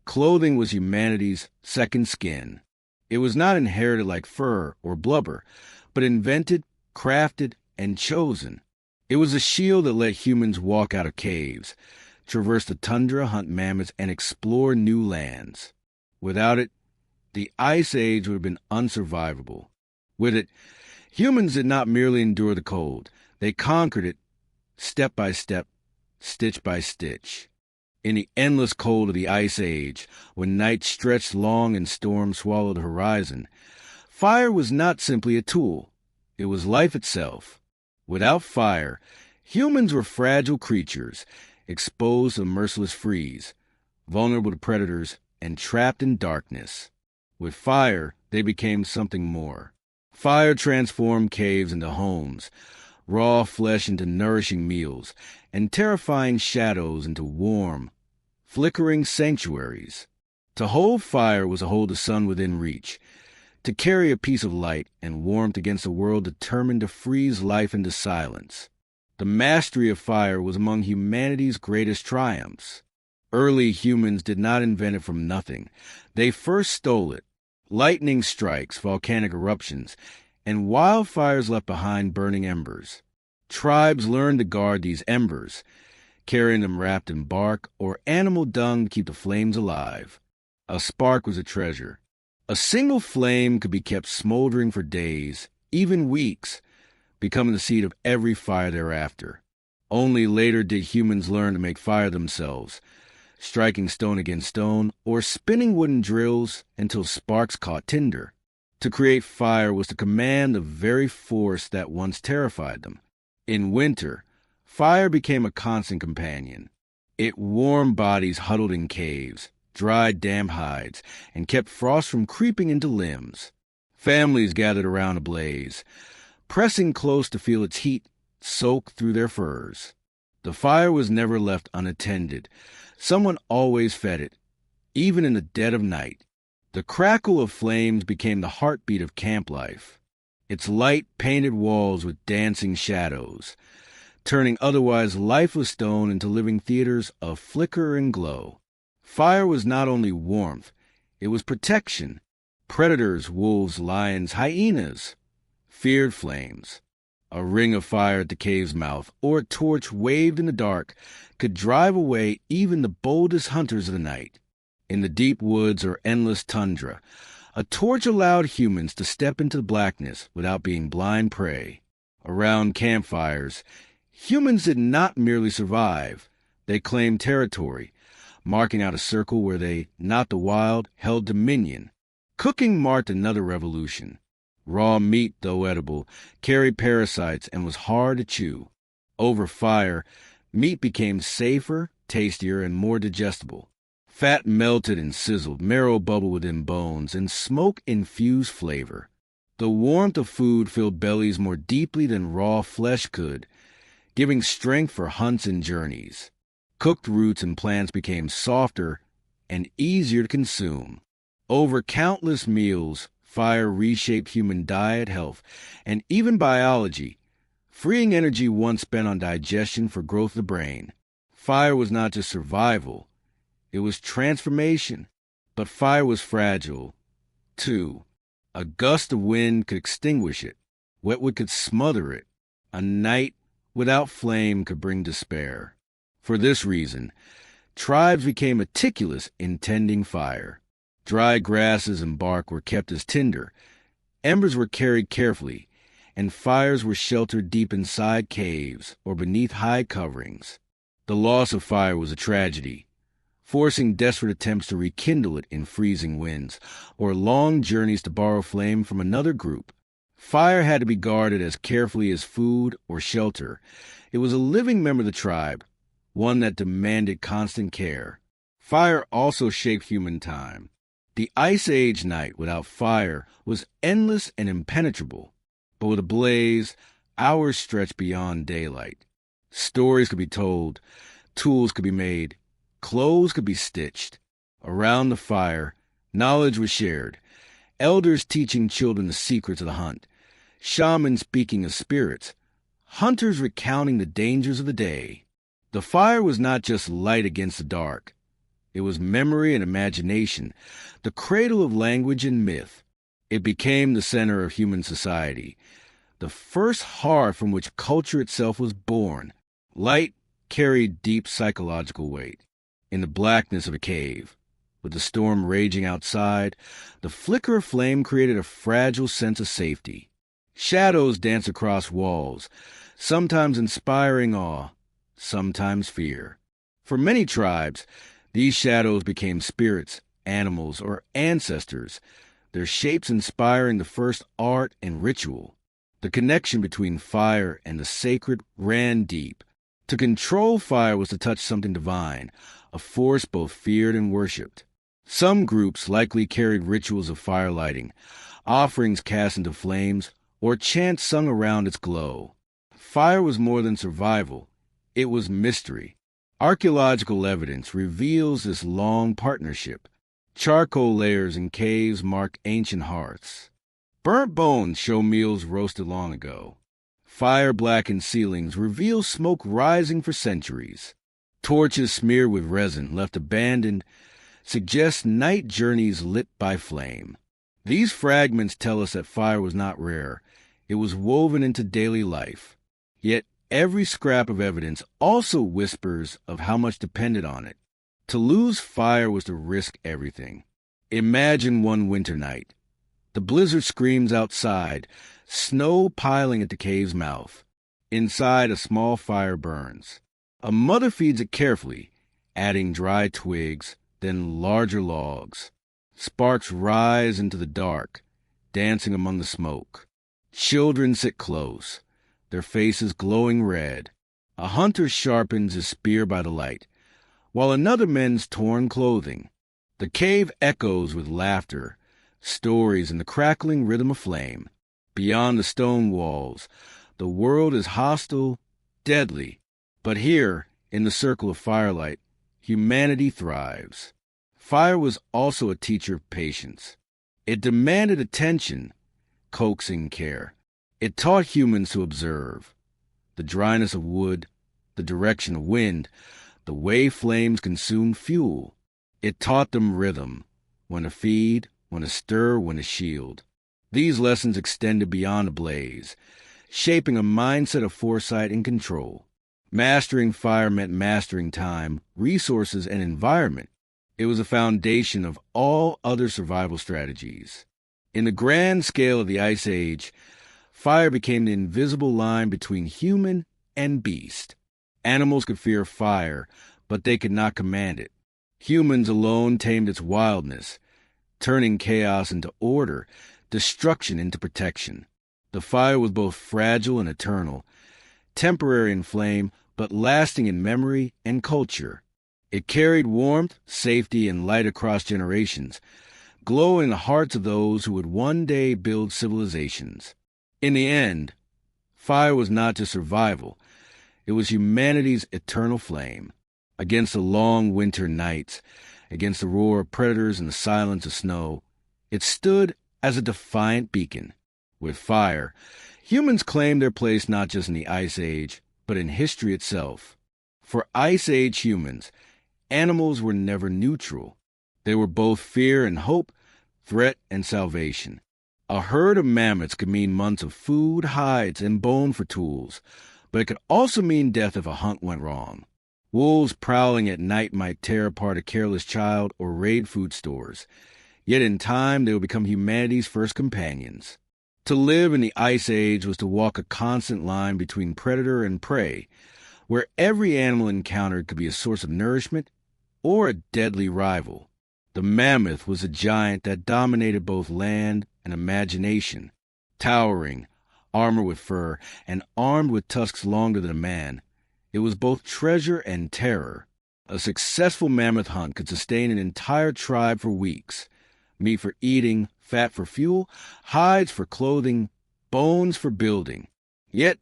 A: clothing was humanity's second skin. It was not inherited like fur or blubber, but invented, crafted, and chosen. It was a shield that let humans walk out of caves, traverse the tundra, hunt mammoths, and explore new lands. Without it, the Ice Age would have been unsurvivable. With it, humans did not merely endure the cold. They conquered it step by step, stitch by stitch. In the endless cold of the Ice Age, when night stretched long and storms swallowed the horizon, fire was not simply a tool. It was life itself. Without fire, humans were fragile creatures, exposed to a merciless freeze, vulnerable to predators, and trapped in darkness. With fire, they became something more. Fire transformed caves into homes, raw flesh into nourishing meals, and terrifying shadows into warm, flickering sanctuaries. To hold fire was to hold the sun within reach, to carry a piece of light and warmth against a world determined to freeze life into silence. The mastery of fire was among humanity's greatest triumphs. Early humans did not invent it from nothing. They first stole it. Lightning strikes, volcanic eruptions, and wildfires left behind burning embers. Tribes learned to guard these embers, carrying them wrapped in bark or animal dung to keep the flames alive. A spark was a treasure. A single flame could be kept smoldering for days, even weeks, becoming the seed of every fire thereafter. Only later did humans learn to make fire themselves, striking stone against stone, or spinning wooden drills until sparks caught tinder. To create fire was to command the very force that once terrified them. In winter, fire became a constant companion. It warmed bodies huddled in caves, dried damp hides, and kept frost from creeping into limbs. Families gathered around a blaze, pressing close to feel its heat soak through their furs. The fire was never left unattended. Someone always fed it, even in the dead of night. The crackle of flames became the heartbeat of camp life. Its light painted walls with dancing shadows, turning otherwise lifeless stone into living theaters of flicker and glow. Fire was not only warmth, it was protection. Predators, wolves, lions, hyenas, feared flames. A ring of fire at the cave's mouth, or a torch waved in the dark, could drive away even the boldest hunters of the night. In the deep woods or endless tundra, a torch allowed humans to step into the blackness without being blind prey. Around campfires, humans did not merely survive. They claimed territory, marking out a circle where they, not the wild, held dominion. Cooking marked another revolution. Raw meat, though edible, carried parasites and was hard to chew. Over fire, meat became safer, tastier, and more digestible. Fat melted and sizzled, marrow bubbled within bones, and smoke infused flavor. The warmth of food filled bellies more deeply than raw flesh could, giving strength for hunts and journeys. Cooked roots and plants became softer and easier to consume. Over countless meals, fire reshaped human diet, health, and even biology, freeing energy once spent on digestion for growth of the brain. Fire was not just survival, it was transformation. But fire was fragile, too. A gust of wind could extinguish it. Wetwood could smother it. A night without flame could bring despair. For this reason, tribes became meticulous in tending fire. Dry grasses and bark were kept as tinder, embers were carried carefully, and fires were sheltered deep inside caves or beneath high coverings. The loss of fire was a tragedy, forcing desperate attempts to rekindle it in freezing winds, or long journeys to borrow flame from another group. Fire had to be guarded as carefully as food or shelter. It was a living member of the tribe, one that demanded constant care. Fire also shaped human time. The Ice Age night without fire was endless and impenetrable. but with a blaze, hours stretched beyond daylight. Stories could be told, tools could be made, clothes could be stitched. Around the fire, knowledge was shared, elders teaching children the secrets of the hunt, shamans speaking of spirits, hunters recounting the dangers of the day. The fire was not just light against the dark. It was memory and imagination, the cradle of language and myth. It became the center of human society, the first hearth from which culture itself was born. Light carried deep psychological weight. In the blackness of a cave, with the storm raging outside, the flicker of flame created a fragile sense of safety. Shadows danced across walls, sometimes inspiring awe, sometimes fear. For many tribes, these shadows became spirits, animals, or ancestors, their shapes inspiring the first art and ritual. The connection between fire and the sacred ran deep. To control fire was to touch something divine, a force both feared and worshipped. Some groups likely carried rituals of fire lighting, offerings cast into flames, or chants sung around its glow. Fire was more than survival. It was mystery. Archaeological evidence reveals this long partnership. Charcoal layers in caves mark ancient hearths. Burnt bones show meals roasted long ago. Fire-blackened ceilings reveal smoke rising for centuries. Torches smeared with resin left abandoned suggest night journeys lit by flame. These fragments tell us that fire was not rare. It was woven into daily life. Yet every scrap of evidence also whispers of how much depended on it. To lose fire was to risk everything. Imagine one winter night. The blizzard screams outside, snow piling at the cave's mouth. Inside, a small fire burns. A mother feeds it carefully, adding dry twigs, then larger logs. Sparks rise into the dark, dancing among the smoke. Children sit close, their faces glowing red. A hunter sharpens his spear by the light, while another mends torn clothing. The cave echoes with laughter, stories, and the crackling rhythm of flame. Beyond the stone walls, the world is hostile, deadly. But here, in the circle of firelight, humanity thrives. Fire was also a teacher of patience. It demanded attention, coaxing care. It taught humans to observe the dryness of wood, the direction of wind, the way flames consumed fuel. It taught them rhythm, when to feed, when to stir, when to shield. These lessons extended beyond the blaze, shaping a mindset of foresight and control. Mastering fire meant mastering time, resources, and environment. It was a foundation of all other survival strategies. In the grand scale of the Ice Age, fire became the invisible line between human and beast. Animals could fear fire, but they could not command it. Humans alone tamed its wildness, turning chaos into order, destruction into protection. The fire was both fragile and eternal, temporary in flame, but lasting in memory and culture. It carried warmth, safety, and light across generations, glowing in the hearts of those who would one day build civilizations. In the end, fire was not just survival. It was humanity's eternal flame. Against the long winter nights, against the roar of predators and the silence of snow, it stood as a defiant beacon. With fire, humans claimed their place not just in the Ice Age, but in history itself. For Ice Age humans, animals were never neutral. They were both fear and hope, threat and salvation. A herd of mammoths could mean months of food, hides, and bone for tools, but it could also mean death if a hunt went wrong. Wolves prowling at night might tear apart a careless child or raid food stores. Yet in time, they would become humanity's first companions. To live in the Ice Age was to walk a constant line between predator and prey, where every animal encountered could be a source of nourishment or a deadly rival. The mammoth was a giant that dominated both land and imagination. Towering, armored with fur, and armed with tusks longer than a man, it was both treasure and terror. A successful mammoth hunt could sustain an entire tribe for weeks. Meat for eating, fat for fuel, hides for clothing, bones for building. Yet,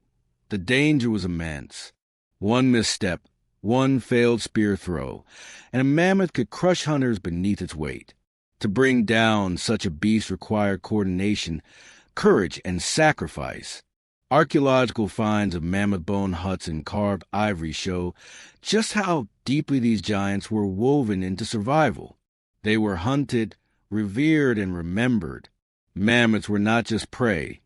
A: the danger was immense. One misstep, one failed spear throw, and a mammoth could crush hunters beneath its weight. To bring down such a beast required coordination, courage, and sacrifice. Archaeological finds of mammoth bone huts and carved ivory show just how deeply these giants were woven into survival. They were hunted, revered, and remembered. Mammoths were not just prey.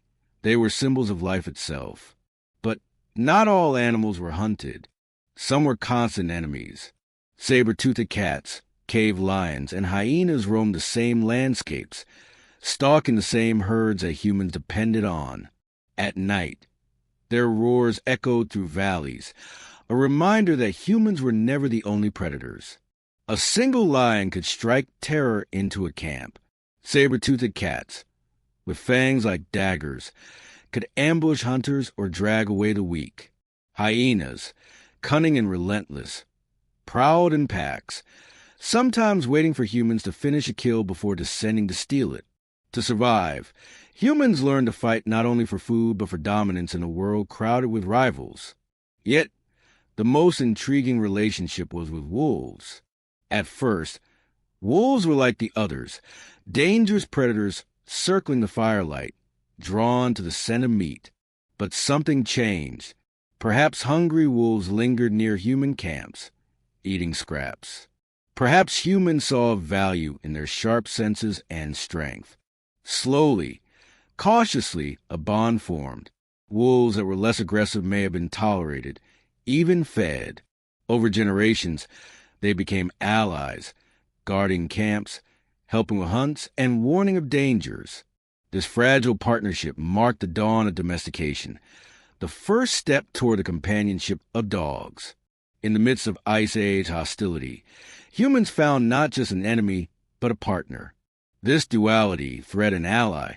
A: They were symbols of life itself. But not all animals were hunted. Some were constant enemies. Saber-toothed cats, cave lions, and hyenas roamed the same landscapes, stalking the same herds that humans depended on. At night, their roars echoed through valleys, a reminder that humans were never the only predators. A single lion could strike terror into a camp. Saber-toothed cats, with fangs like daggers, could ambush hunters or drag away the weak. Hyenas, cunning and relentless, prowled in packs, sometimes waiting for humans to finish a kill before descending to steal it. To survive, humans learned to fight not only for food but for dominance in a world crowded with rivals. Yet, the most intriguing relationship was with wolves. At first, wolves were like the others, dangerous predators circling the firelight, drawn to the scent of meat. But something changed. Perhaps hungry wolves lingered near human camps, eating scraps. Perhaps humans saw value in their sharp senses and strength. Slowly, cautiously, a bond formed. Wolves that were less aggressive may have been tolerated, even fed. Over generations, they became allies, guarding camps, helping with hunts, and warning of dangers. This fragile partnership marked the dawn of domestication, the first step toward the companionship of dogs. In the midst of Ice Age hostility, humans found not just an enemy, but a partner. This duality, threat and ally,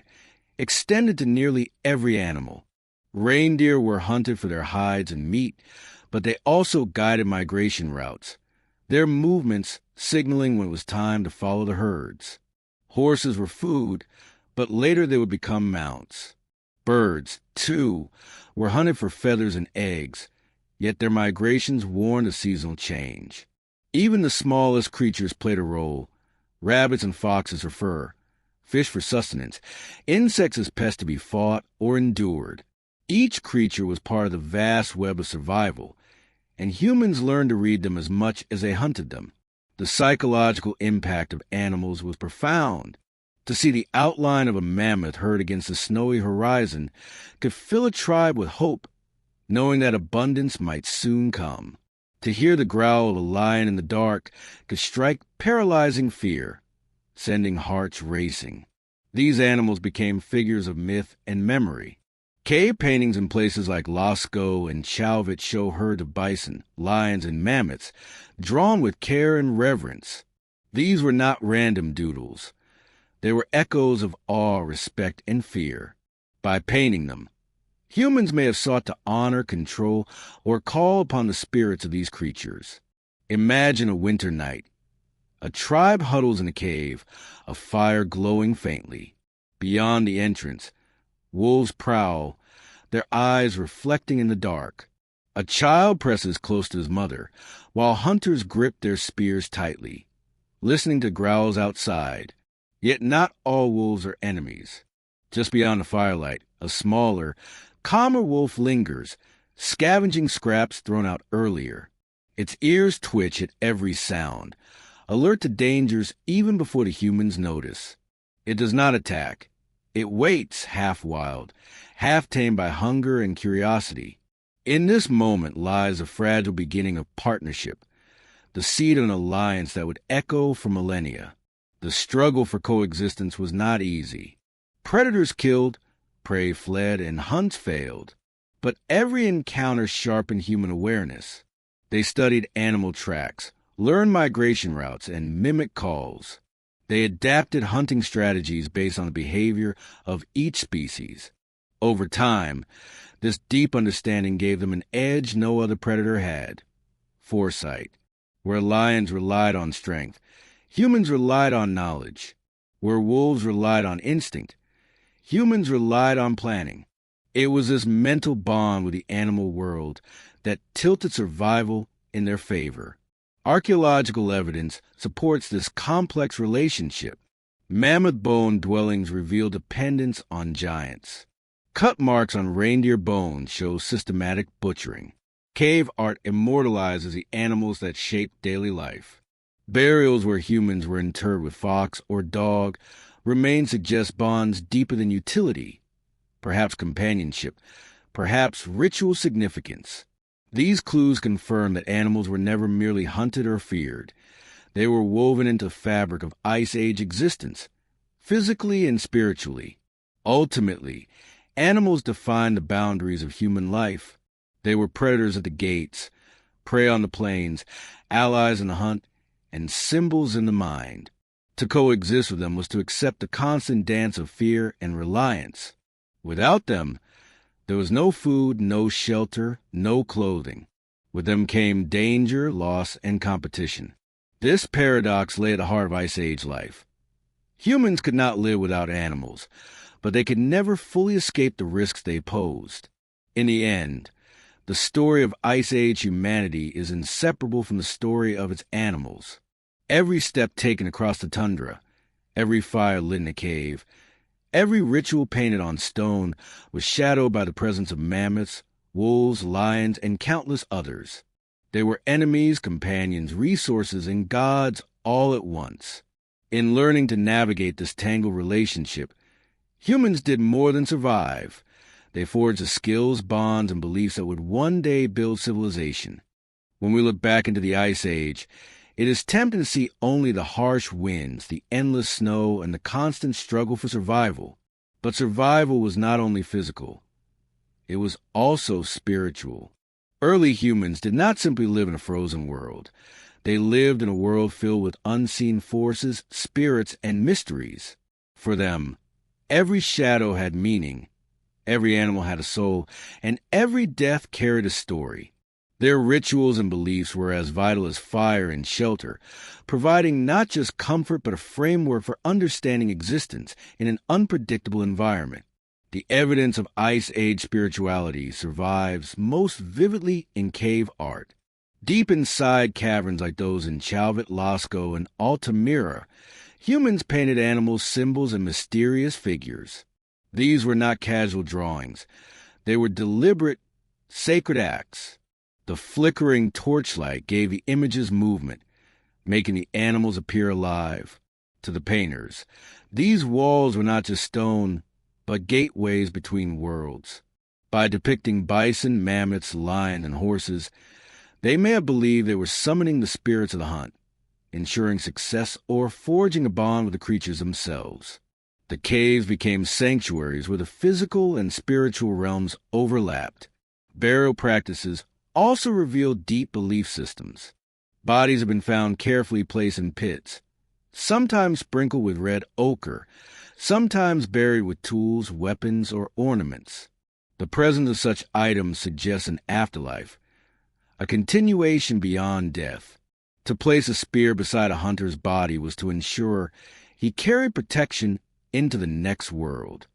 A: extended to nearly every animal. Reindeer were hunted for their hides and meat, but they also guided migration routes, their movements signaling when it was time to follow the herds. Horses were food, but later they would become mounts. Birds, too, were hunted for feathers and eggs, yet their migrations warned of seasonal change. Even the smallest creatures played a role. Rabbits and foxes for fur, fish for sustenance, insects as pests to be fought or endured. Each creature was part of the vast web of survival, and humans learned to read them as much as they hunted them. The psychological impact of animals was profound. To see the outline of a mammoth herd against the snowy horizon could fill a tribe with hope, knowing that abundance might soon come. To hear the growl of a lion in the dark could strike paralyzing fear, sending hearts racing. These animals became figures of myth and memory. Cave paintings in places like Lascaux and Chauvet show herds of bison, lions, and mammoths, drawn with care and reverence. These were not random doodles. They were echoes of awe, respect, and fear. By painting them, humans may have sought to honor, control, or call upon the spirits of these creatures. Imagine a winter night. A tribe huddles in a cave, a fire glowing faintly. Beyond the entrance, wolves prowl, their eyes reflecting in the dark. A child presses close to his mother, while hunters grip their spears tightly, listening to growls outside. Yet not all wolves are enemies. Just beyond the firelight, a smaller, calmer wolf lingers, scavenging scraps thrown out earlier. Its ears twitch at every sound, alert to dangers even before the humans notice. It does not attack. It waits, half wild, half tamed by hunger and curiosity. In this moment lies a fragile beginning of partnership, the seed of an alliance that would echo for millennia. The struggle for coexistence was not easy. Predators killed, prey fled, and hunts failed. But every encounter sharpened human awareness. They studied animal tracks, learned migration routes, and mimicked calls. They adapted hunting strategies based on the behavior of each species. Over time, this deep understanding gave them an edge no other predator had. Foresight. Where lions relied on strength, humans relied on knowledge. Where wolves relied on instinct, humans relied on planning. It was this mental bond with the animal world that tilted survival in their favor. Archaeological evidence supports this complex relationship. Mammoth bone dwellings reveal dependence on giants. Cut marks on reindeer bones show systematic butchering. Cave art immortalizes the animals that shaped daily life. Burials where humans were interred with fox or dog remains suggest bonds deeper than utility, perhaps companionship, perhaps ritual significance. These clues confirm that animals were never merely hunted or feared. They were woven into the fabric of Ice Age existence, physically and spiritually. Ultimately, animals defined the boundaries of human life. They were predators at the gates, prey on the plains, allies in the hunt, and symbols in the mind. To coexist with them was to accept the constant dance of fear and reliance. Without them, there was no food, no shelter, no clothing. With them came danger, loss, and competition. This paradox lay at the heart of Ice Age life. Humans could not live without animals, but they could never fully escape the risks they posed. In the end, the story of Ice Age humanity is inseparable from the story of its animals. Every step taken across the tundra, every fire lit in a cave, every ritual painted on stone was shadowed by the presence of mammoths, wolves, lions, and countless others. They were enemies, companions, resources, and gods all at once. In learning to navigate this tangled relationship, humans did more than survive. They forged the skills, bonds, and beliefs that would one day build civilization. When we look back into the Ice Age, it is tempting to see only the harsh winds, the endless snow, and the constant struggle for survival. But survival was not only physical. It was also spiritual. Early humans did not simply live in a frozen world. They lived in a world filled with unseen forces, spirits, and mysteries. For them, every shadow had meaning, every animal had a soul, and every death carried a story. Their rituals and beliefs were as vital as fire and shelter, providing not just comfort but a framework for understanding existence in an unpredictable environment. The evidence of Ice Age spirituality survives most vividly in cave art. Deep inside caverns like those in Chauvet, Lascaux, and Altamira, humans painted animals, symbols, and mysterious figures. These were not casual drawings. They were deliberate, sacred acts. The flickering torchlight gave the images movement, making the animals appear alive. To the painters, these walls were not just stone, but gateways between worlds. By depicting bison, mammoths, lions, and horses, they may have believed they were summoning the spirits of the hunt, ensuring success or forging a bond with the creatures themselves. The caves became sanctuaries where the physical and spiritual realms overlapped. Burial practices also revealed deep belief systems. Bodies have been found carefully placed in pits, sometimes sprinkled with red ochre, sometimes buried with tools, weapons, or ornaments. The presence of such items suggests an afterlife, a continuation beyond death. To place a spear beside a hunter's body was to ensure he carried protection into the next world.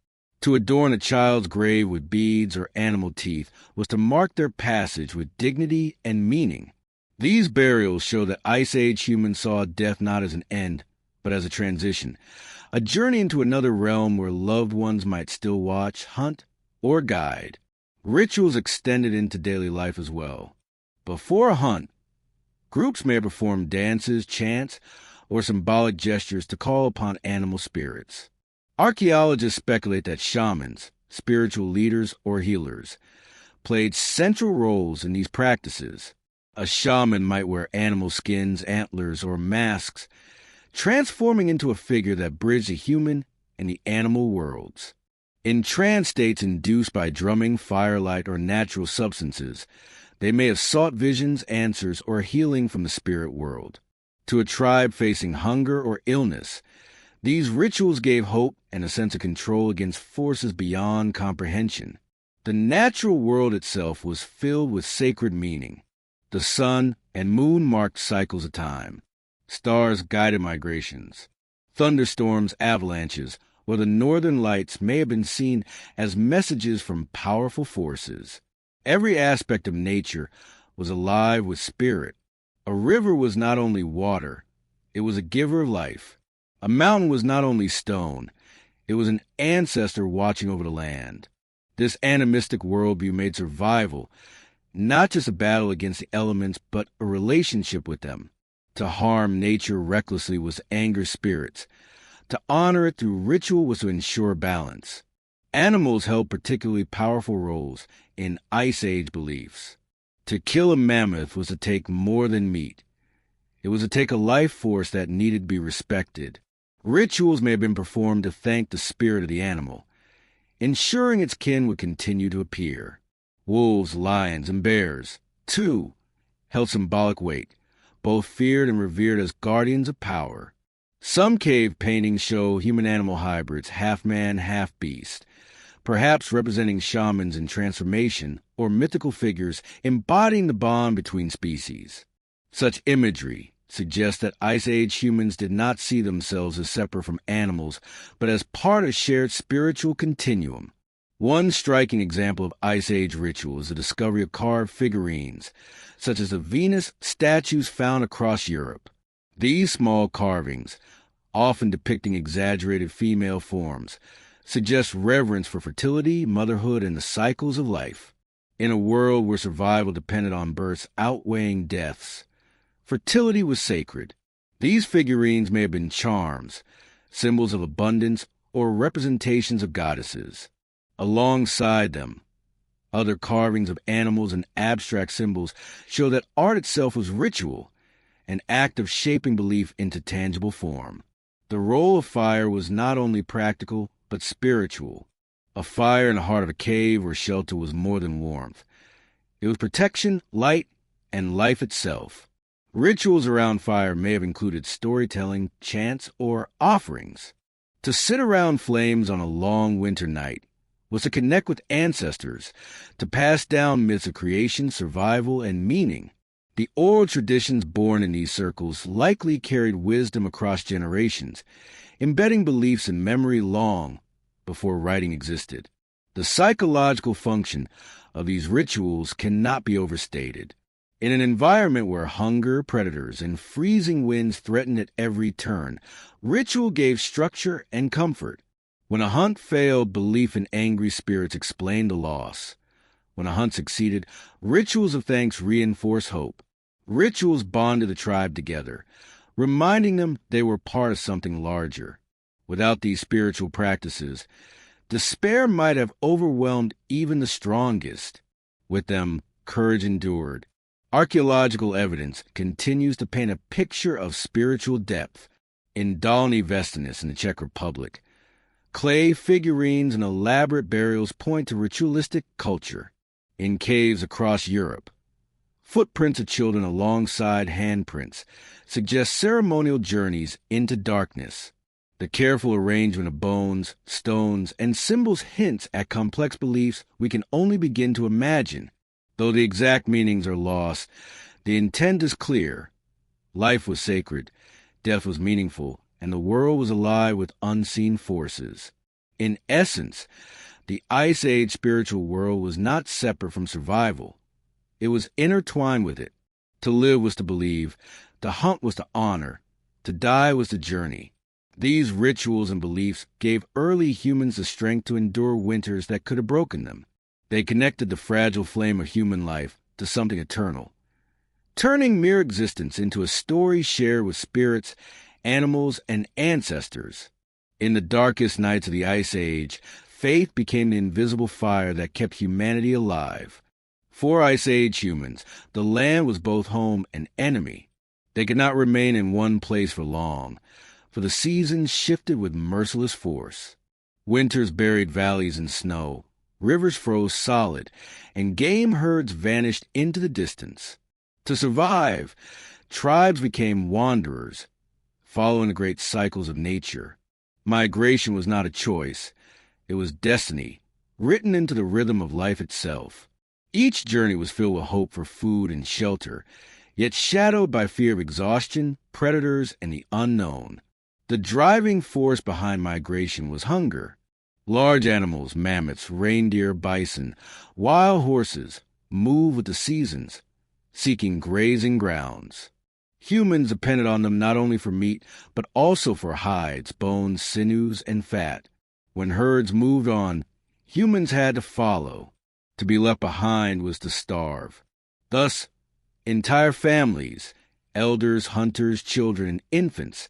A: To adorn a child's grave with beads or animal teeth was to mark their passage with dignity and meaning. These burials show that Ice Age humans saw death not as an end, but as a transition, a journey into another realm where loved ones might still watch, hunt, or guide. Rituals extended into daily life as well. Before a hunt, groups may perform dances, chants, or symbolic gestures to call upon animal spirits. Archaeologists speculate that shamans, spiritual leaders or healers, played central roles in these practices. A shaman might wear animal skins, antlers, or masks, transforming into a figure that bridged the human and the animal worlds. In trance states induced by drumming, firelight, or natural substances, they may have sought visions, answers, or healing from the spirit world. To a tribe facing hunger or illness, these rituals gave hope and a sense of control against forces beyond comprehension. The natural world itself was filled with sacred meaning. The sun and moon marked cycles of time. Stars guided migrations. Thunderstorms, avalanches, or the northern lights may have been seen as messages from powerful forces. Every aspect of nature was alive with spirit. A river was not only water, it was a giver of life. A mountain was not only stone, it was an ancestor watching over the land. This animistic worldview made survival not just a battle against the elements, but a relationship with them. To harm nature recklessly was to anger spirits. To honor it through ritual was to ensure balance. Animals held particularly powerful roles in Ice Age beliefs. To kill a mammoth was to take more than meat. It was to take a life force that needed to be respected. Rituals may have been performed to thank the spirit of the animal, ensuring its kin would continue to appear. Wolves, lions, and bears, too, held symbolic weight, both feared and revered as guardians of power. Some cave paintings show human-animal hybrids, half man, half beast, perhaps representing shamans in transformation or mythical figures embodying the bond between species. Such imagery suggests that Ice Age humans did not see themselves as separate from animals, but as part of a shared spiritual continuum. One striking example of Ice Age ritual is the discovery of carved figurines, such as the Venus statues found across Europe. These small carvings, often depicting exaggerated female forms, suggest reverence for fertility, motherhood, and the cycles of life. In a world where survival depended on births outweighing deaths, fertility was sacred. These figurines may have been charms, symbols of abundance, or representations of goddesses. Alongside them, other carvings of animals and abstract symbols show that art itself was ritual, an act of shaping belief into tangible form. The role of fire was not only practical, but spiritual. A fire in the heart of a cave or shelter was more than warmth. It was protection, light, and life itself. Rituals around fire may have included storytelling, chants, or offerings. To sit around flames on a long winter night was to connect with ancestors, to pass down myths of creation, survival, and meaning. The oral traditions born in these circles likely carried wisdom across generations, embedding beliefs in memory long before writing existed. The psychological function of these rituals cannot be overstated. In an environment where hunger, predators, and freezing winds threatened at every turn, ritual gave structure and comfort. When a hunt failed, belief in angry spirits explained the loss. When a hunt succeeded, rituals of thanks reinforced hope. Rituals bonded the tribe together, reminding them they were part of something larger. Without these spiritual practices, despair might have overwhelmed even the strongest. With them, courage endured. Archaeological evidence continues to paint a picture of spiritual depth. In Dolní Vestinec in the Czech Republic, clay figurines and elaborate burials point to ritualistic culture. In caves across Europe, footprints of children alongside handprints suggest ceremonial journeys into darkness. The careful arrangement of bones, stones, and symbols hints at complex beliefs we can only begin to imagine. Though the exact meanings are lost, the intent is clear. Life was sacred, death was meaningful, and the world was alive with unseen forces. In essence, the Ice Age spiritual world was not separate from survival. It was intertwined with it. To live was to believe, to hunt was to honor, to die was to journey. These rituals and beliefs gave early humans the strength to endure winters that could have broken them. They connected the fragile flame of human life to something eternal, turning mere existence into a story shared with spirits, animals, and ancestors. In the darkest nights of the Ice Age, faith became the invisible fire that kept humanity alive. For Ice Age humans, the land was both home and enemy. They could not remain in one place for long, for the seasons shifted with merciless force. Winters buried valleys in snow, rivers froze solid, and game herds vanished into the distance. To survive, tribes became wanderers, following the great cycles of nature. Migration was not a choice. It was destiny, written into the rhythm of life itself. Each journey was filled with hope for food and shelter, yet shadowed by fear of exhaustion, predators, and the unknown. The driving force behind migration was hunger. Large animals, mammoths, reindeer, bison, wild horses, moved with the seasons, seeking grazing grounds. Humans depended on them not only for meat, but also for hides, bones, sinews, and fat. When herds moved on, humans had to follow. To be left behind was to starve. Thus, entire families, elders, hunters, children, and infants,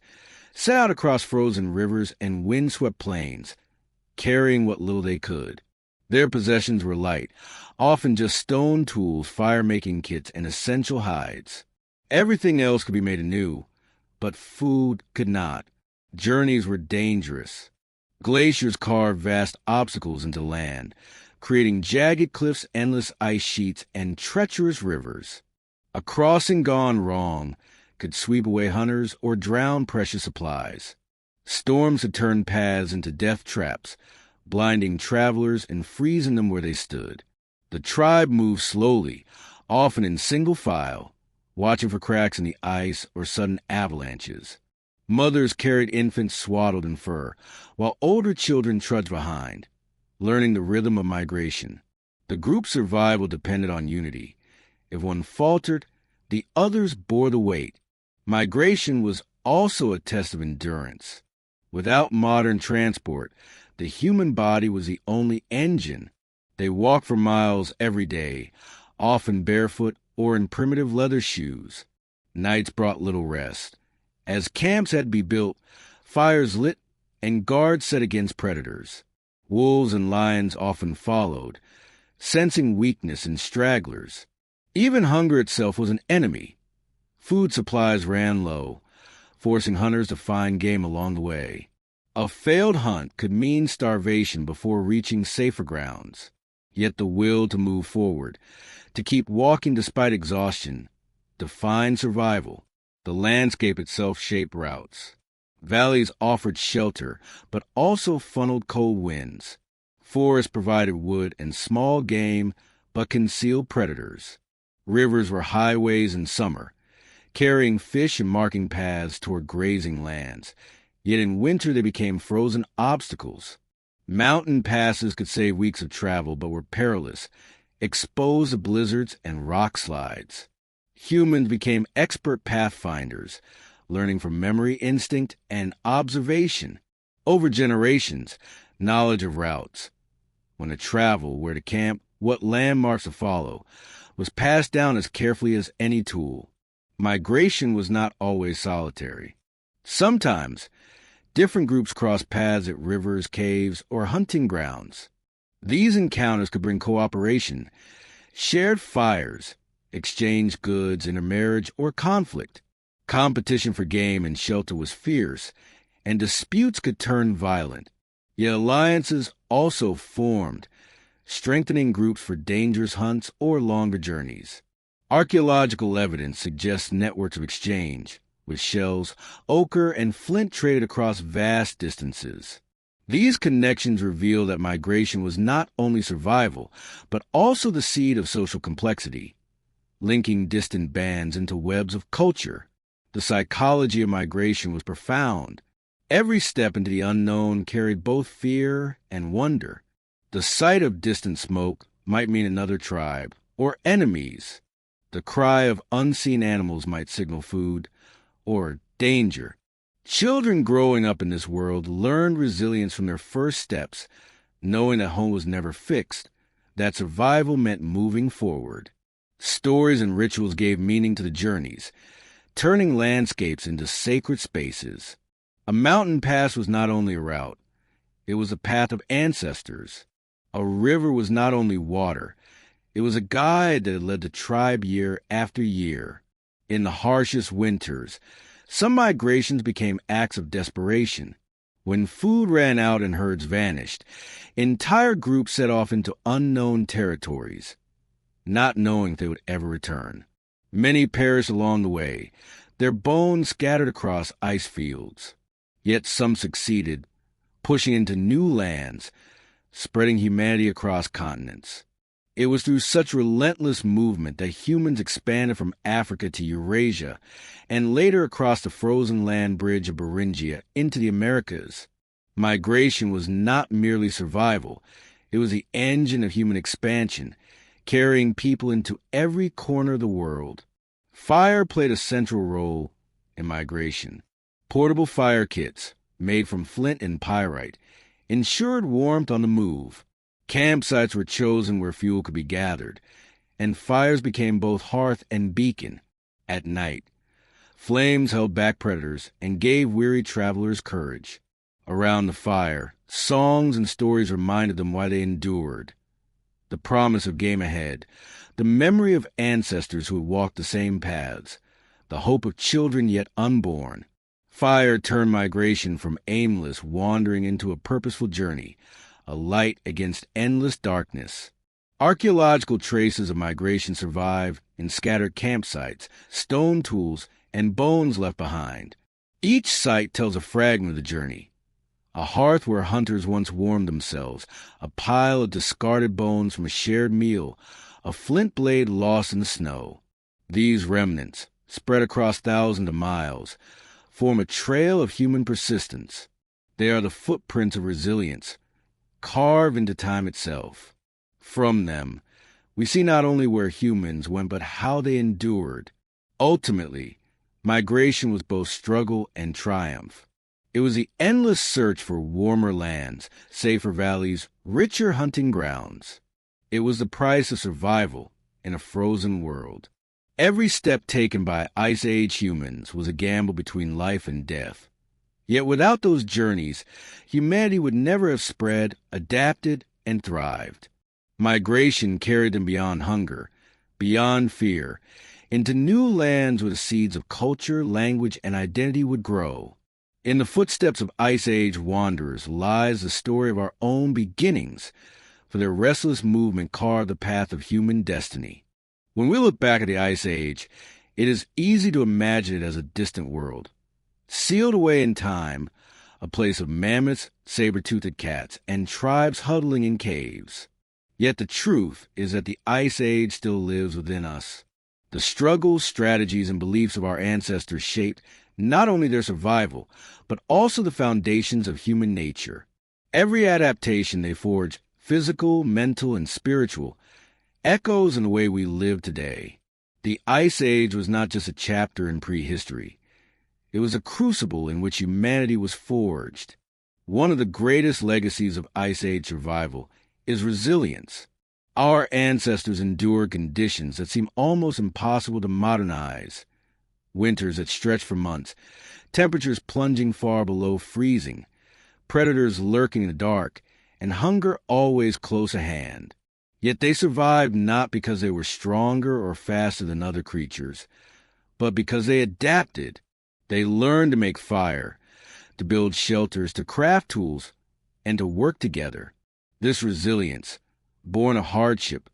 A: set out across frozen rivers and windswept plains, carrying what little they could. Their possessions were light, often just stone tools, fire-making kits, and essential hides. Everything else could be made anew, but food could not. Journeys were dangerous. Glaciers carved vast obstacles into land, creating jagged cliffs, endless ice sheets, and treacherous rivers. A crossing gone wrong could sweep away hunters or drown precious supplies. Storms had turned paths into death traps, blinding travelers and freezing them where they stood. The tribe moved slowly, often in single file, watching for cracks in the ice or sudden avalanches. Mothers carried infants swaddled in fur, while older children trudged behind, learning the rhythm of migration. The group's survival depended on unity. If one faltered, the others bore the weight. Migration was also a test of endurance. Without modern transport, the human body was the only engine. They walked for miles every day, often barefoot or in primitive leather shoes. Nights brought little rest. As camps had to be built, fires lit, and guards set against predators. Wolves and lions often followed, sensing weakness in stragglers. Even hunger itself was an enemy. Food supplies ran low, forcing hunters to find game along the way. A failed hunt could mean starvation before reaching safer grounds. Yet the will to move forward, to keep walking despite exhaustion, defined survival. The landscape itself shaped routes. Valleys offered shelter, but also funneled cold winds. Forests provided wood and small game, but concealed predators. Rivers were highways in summer, carrying fish and marking paths toward grazing lands. Yet in winter they became frozen obstacles. Mountain passes could save weeks of travel, but were perilous, exposed to blizzards and rock slides. Humans became expert pathfinders, learning from memory, instinct, and observation. Over generations, knowledge of routes, when to travel, where to camp, what landmarks to follow, was passed down as carefully as any tool. Migration was not always solitary. Sometimes, different groups crossed paths at rivers, caves, or hunting grounds. These encounters could bring cooperation, shared fires, exchanged goods, intermarriage, or conflict. Competition for game and shelter was fierce, and disputes could turn violent. Yet alliances also formed, strengthening groups for dangerous hunts or longer journeys. Archaeological evidence suggests networks of exchange, with shells, ochre, and flint traded across vast distances. These connections reveal that migration was not only survival, but also the seed of social complexity, linking distant bands into webs of culture. The psychology of migration was profound. Every step into the unknown carried both fear and wonder. The sight of distant smoke might mean another tribe, or enemies. The cry of unseen animals might signal food, or danger. Children growing up in this world learned resilience from their first steps, knowing that home was never fixed, that survival meant moving forward. Stories and rituals gave meaning to the journeys, turning landscapes into sacred spaces. A mountain pass was not only a route, it was a path of ancestors. A river was not only water, it was a guide that had led the tribe year after year. In the harshest winters, some migrations became acts of desperation. When food ran out and herds vanished, entire groups set off into unknown territories, not knowing if they would ever return. Many perished along the way, their bones scattered across ice fields. Yet some succeeded, pushing into new lands, spreading humanity across continents. It was through such relentless movement that humans expanded from Africa to Eurasia and later across the frozen land bridge of Beringia into the Americas. Migration was not merely survival, it was the engine of human expansion, carrying people into every corner of the world. Fire played a central role in migration. Portable fire kits, made from flint and pyrite, ensured warmth on the move. Campsites were chosen where fuel could be gathered, and fires became both hearth and beacon at night. Flames held back predators and gave weary travelers courage. Around the fire, songs and stories reminded them why they endured. The promise of game ahead, the memory of ancestors who had walked the same paths, the hope of children yet unborn. Fire turned migration from aimless wandering into a purposeful journey, a light against endless darkness. Archaeological traces of migration survive in scattered campsites, stone tools, and bones left behind. Each site tells a fragment of the journey. A hearth where hunters once warmed themselves, a pile of discarded bones from a shared meal, a flint blade lost in the snow. These remnants, spread across thousands of miles, form a trail of human persistence. They are the footprints of resilience, carved into time itself. From them, we see not only where humans went, but how they endured. Ultimately, migration was both struggle and triumph. It was the endless search for warmer lands, safer valleys, richer hunting grounds. It was the price of survival in a frozen world. Every step taken by Ice Age humans was a gamble between life and death. Yet without those journeys, humanity would never have spread, adapted, and thrived. Migration carried them beyond hunger, beyond fear, into new lands where the seeds of culture, language, and identity would grow. In the footsteps of Ice Age wanderers lies the story of our own beginnings, for their restless movement carved the path of human destiny. When we look back at the Ice Age, it is easy to imagine it as a distant world, sealed away in time, a place of mammoths, saber-toothed cats, and tribes huddling in caves. Yet the truth is that the Ice Age still lives within us. The struggles, strategies, and beliefs of our ancestors shaped not only their survival, but also the foundations of human nature. Every adaptation they forged, physical, mental, and spiritual, echoes in the way we live today. The Ice Age was not just a chapter in prehistory. It was a crucible in which humanity was forged. One of the greatest legacies of Ice Age survival is resilience. Our ancestors endured conditions that seem almost impossible to modernize. Winters that stretched for months, temperatures plunging far below freezing, predators lurking in the dark, and hunger always close at hand. Yet they survived not because they were stronger or faster than other creatures, but because they adapted. They learned to make fire, to build shelters, to craft tools, and to work together. This resilience, born of hardship,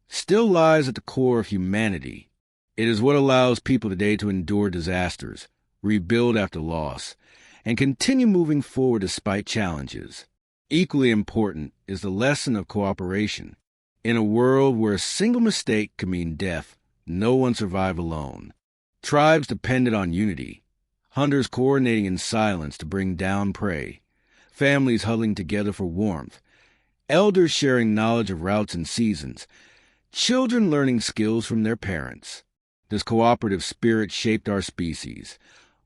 A: still lies at the core of humanity. It is what allows people today to endure disasters, rebuild after loss, and continue moving forward despite challenges. Equally important is the lesson of cooperation. In a world where a single mistake could mean death, no one survived alone. Tribes depended on unity, hunters coordinating in silence to bring down prey, families huddling together for warmth, elders sharing knowledge of routes and seasons, children learning skills from their parents. This cooperative spirit shaped our species,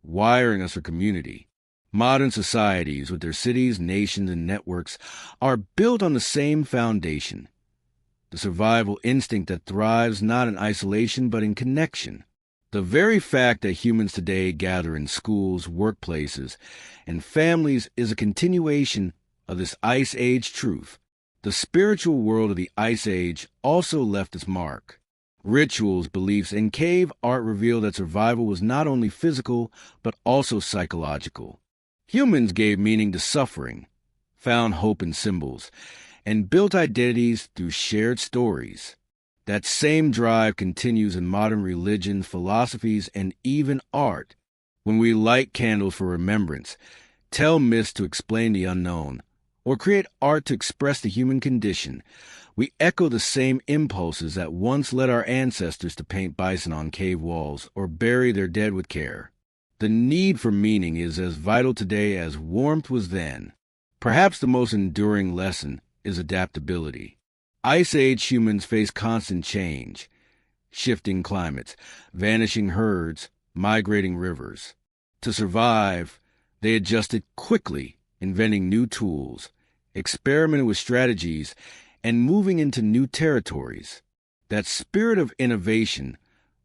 A: wiring us for community. Modern societies, with their cities, nations, and networks, are built on the same foundation. The survival instinct that thrives not in isolation but in connection. The very fact that humans today gather in schools, workplaces, and families is a continuation of this Ice Age truth. The spiritual world of the Ice Age also left its mark. Rituals, beliefs, and cave art reveal that survival was not only physical, but also psychological. Humans gave meaning to suffering, found hope in symbols, and built identities through shared stories. That same drive continues in modern religions, philosophies, and even art. When we light candles for remembrance, tell myths to explain the unknown, or create art to express the human condition, we echo the same impulses that once led our ancestors to paint bison on cave walls or bury their dead with care. The need for meaning is as vital today as warmth was then. Perhaps the most enduring lesson is adaptability. Ice Age humans face constant change, shifting climates, vanishing herds, migrating rivers. To survive, they adjusted quickly, inventing new tools, experimenting with strategies, and moving into new territories. That spirit of innovation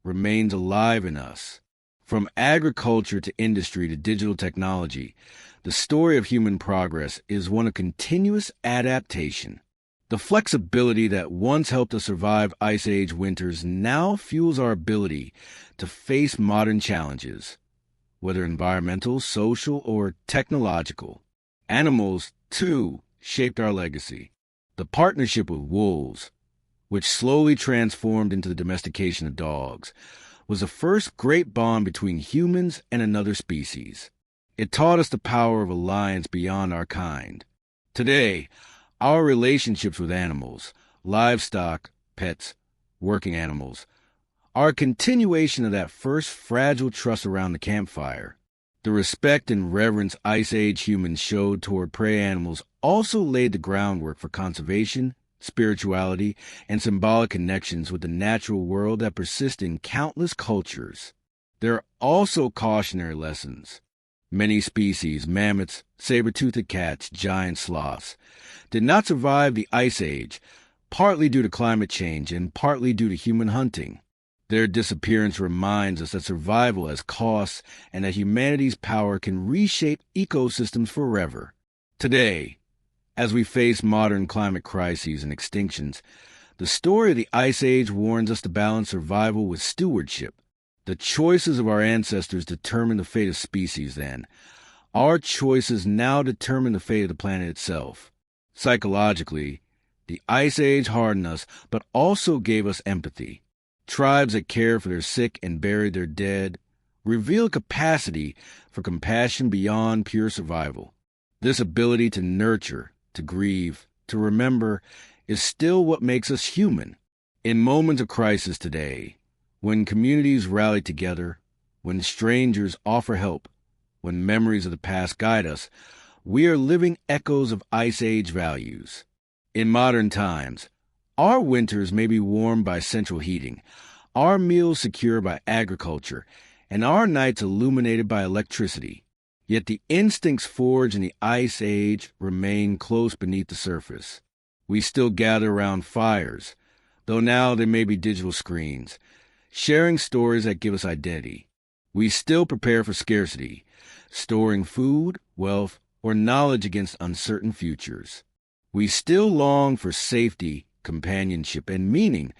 A: remains alive in us. From agriculture to industry to digital technology, the story of human progress is one of continuous adaptation. The flexibility that once helped us survive Ice Age winters now fuels our ability to face modern challenges, whether environmental, social, or technological. Animals, too, shaped our legacy. The partnership with wolves, which slowly transformed into the domestication of dogs, was the first great bond between humans and another species. It taught us the power of alliance beyond our kind. Today, our relationships with animals, livestock, pets, working animals, are a continuation of that first fragile trust around the campfire. The respect and reverence Ice Age humans showed toward prey animals also laid the groundwork for conservation, spirituality, and symbolic connections with the natural world that persist in countless cultures. There are also cautionary lessons. Many species, mammoths, saber-toothed cats, giant sloths, did not survive the Ice Age, partly due to climate change and partly due to human hunting. Their disappearance reminds us that survival has costs and that humanity's power can reshape ecosystems forever. Today, as we face modern climate crises and extinctions, the story of the Ice Age warns us to balance survival with stewardship. The choices of our ancestors determined the fate of species then. Our choices now determine the fate of the planet itself. Psychologically, the Ice Age hardened us, but also gave us empathy. Tribes that cared for their sick and buried their dead reveal capacity for compassion beyond pure survival. This ability to nurture, to grieve, to remember, is still what makes us human. In moments of crisis today, when communities rally together, when strangers offer help, when memories of the past guide us, we are living echoes of Ice Age values. In modern times, our winters may be warmed by central heating, our meals secured by agriculture, and our nights illuminated by electricity. Yet the instincts forged in the Ice Age remain close beneath the surface. We still gather around fires, though now they may be digital screens, sharing stories that give us identity. We still prepare for scarcity, storing food, wealth, or knowledge against uncertain futures. We still long for safety, companionship, and meaning,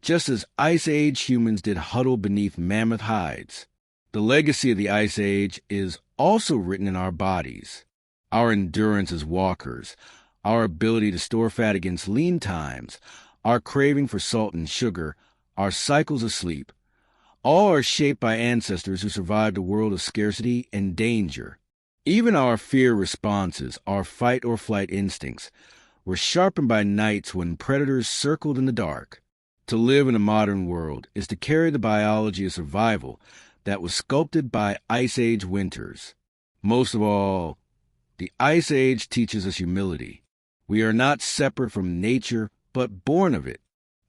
A: just as Ice Age humans did huddle beneath mammoth hides. The legacy of the Ice Age is also written in our bodies. Our endurance as walkers, our ability to store fat against lean times, our craving for salt and sugar, our cycles of sleep, all are shaped by ancestors who survived a world of scarcity and danger. Even our fear responses, our fight or flight instincts, were sharpened by nights when predators circled in the dark. To live in a modern world is to carry the biology of survival that was sculpted by Ice Age winters. Most of all, the Ice Age teaches us humility. We are not separate from nature, but born of it.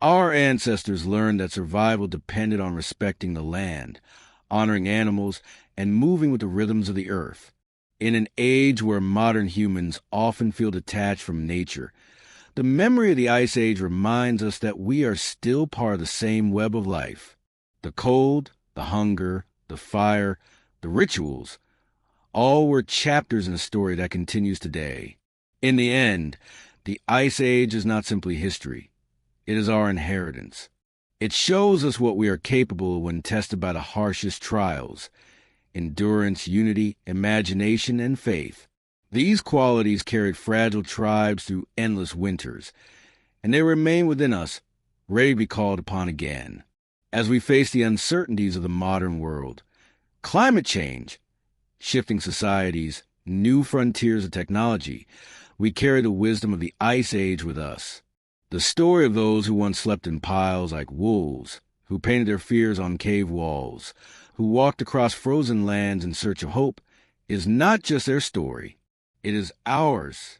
A: Our ancestors learned that survival depended on respecting the land, honoring animals, and moving with the rhythms of the earth. In an age where modern humans often feel detached from nature, the memory of the Ice Age reminds us that we are still part of the same web of life. The cold, the hunger, the fire, the rituals, all were chapters in a story that continues today. In the end, the Ice Age is not simply history. It is our inheritance. It shows us what we are capable of when tested by the harshest trials: endurance, unity, imagination, and faith. These qualities carried fragile tribes through endless winters, and they remain within us, ready to be called upon again. As we face the uncertainties of the modern world, climate change, shifting societies, new frontiers of technology, We carry the wisdom of the Ice Age with us. The story of those who once slept in piles like wolves, who painted their fears on cave walls, who walked across frozen lands in search of hope, is not just their story. It is ours.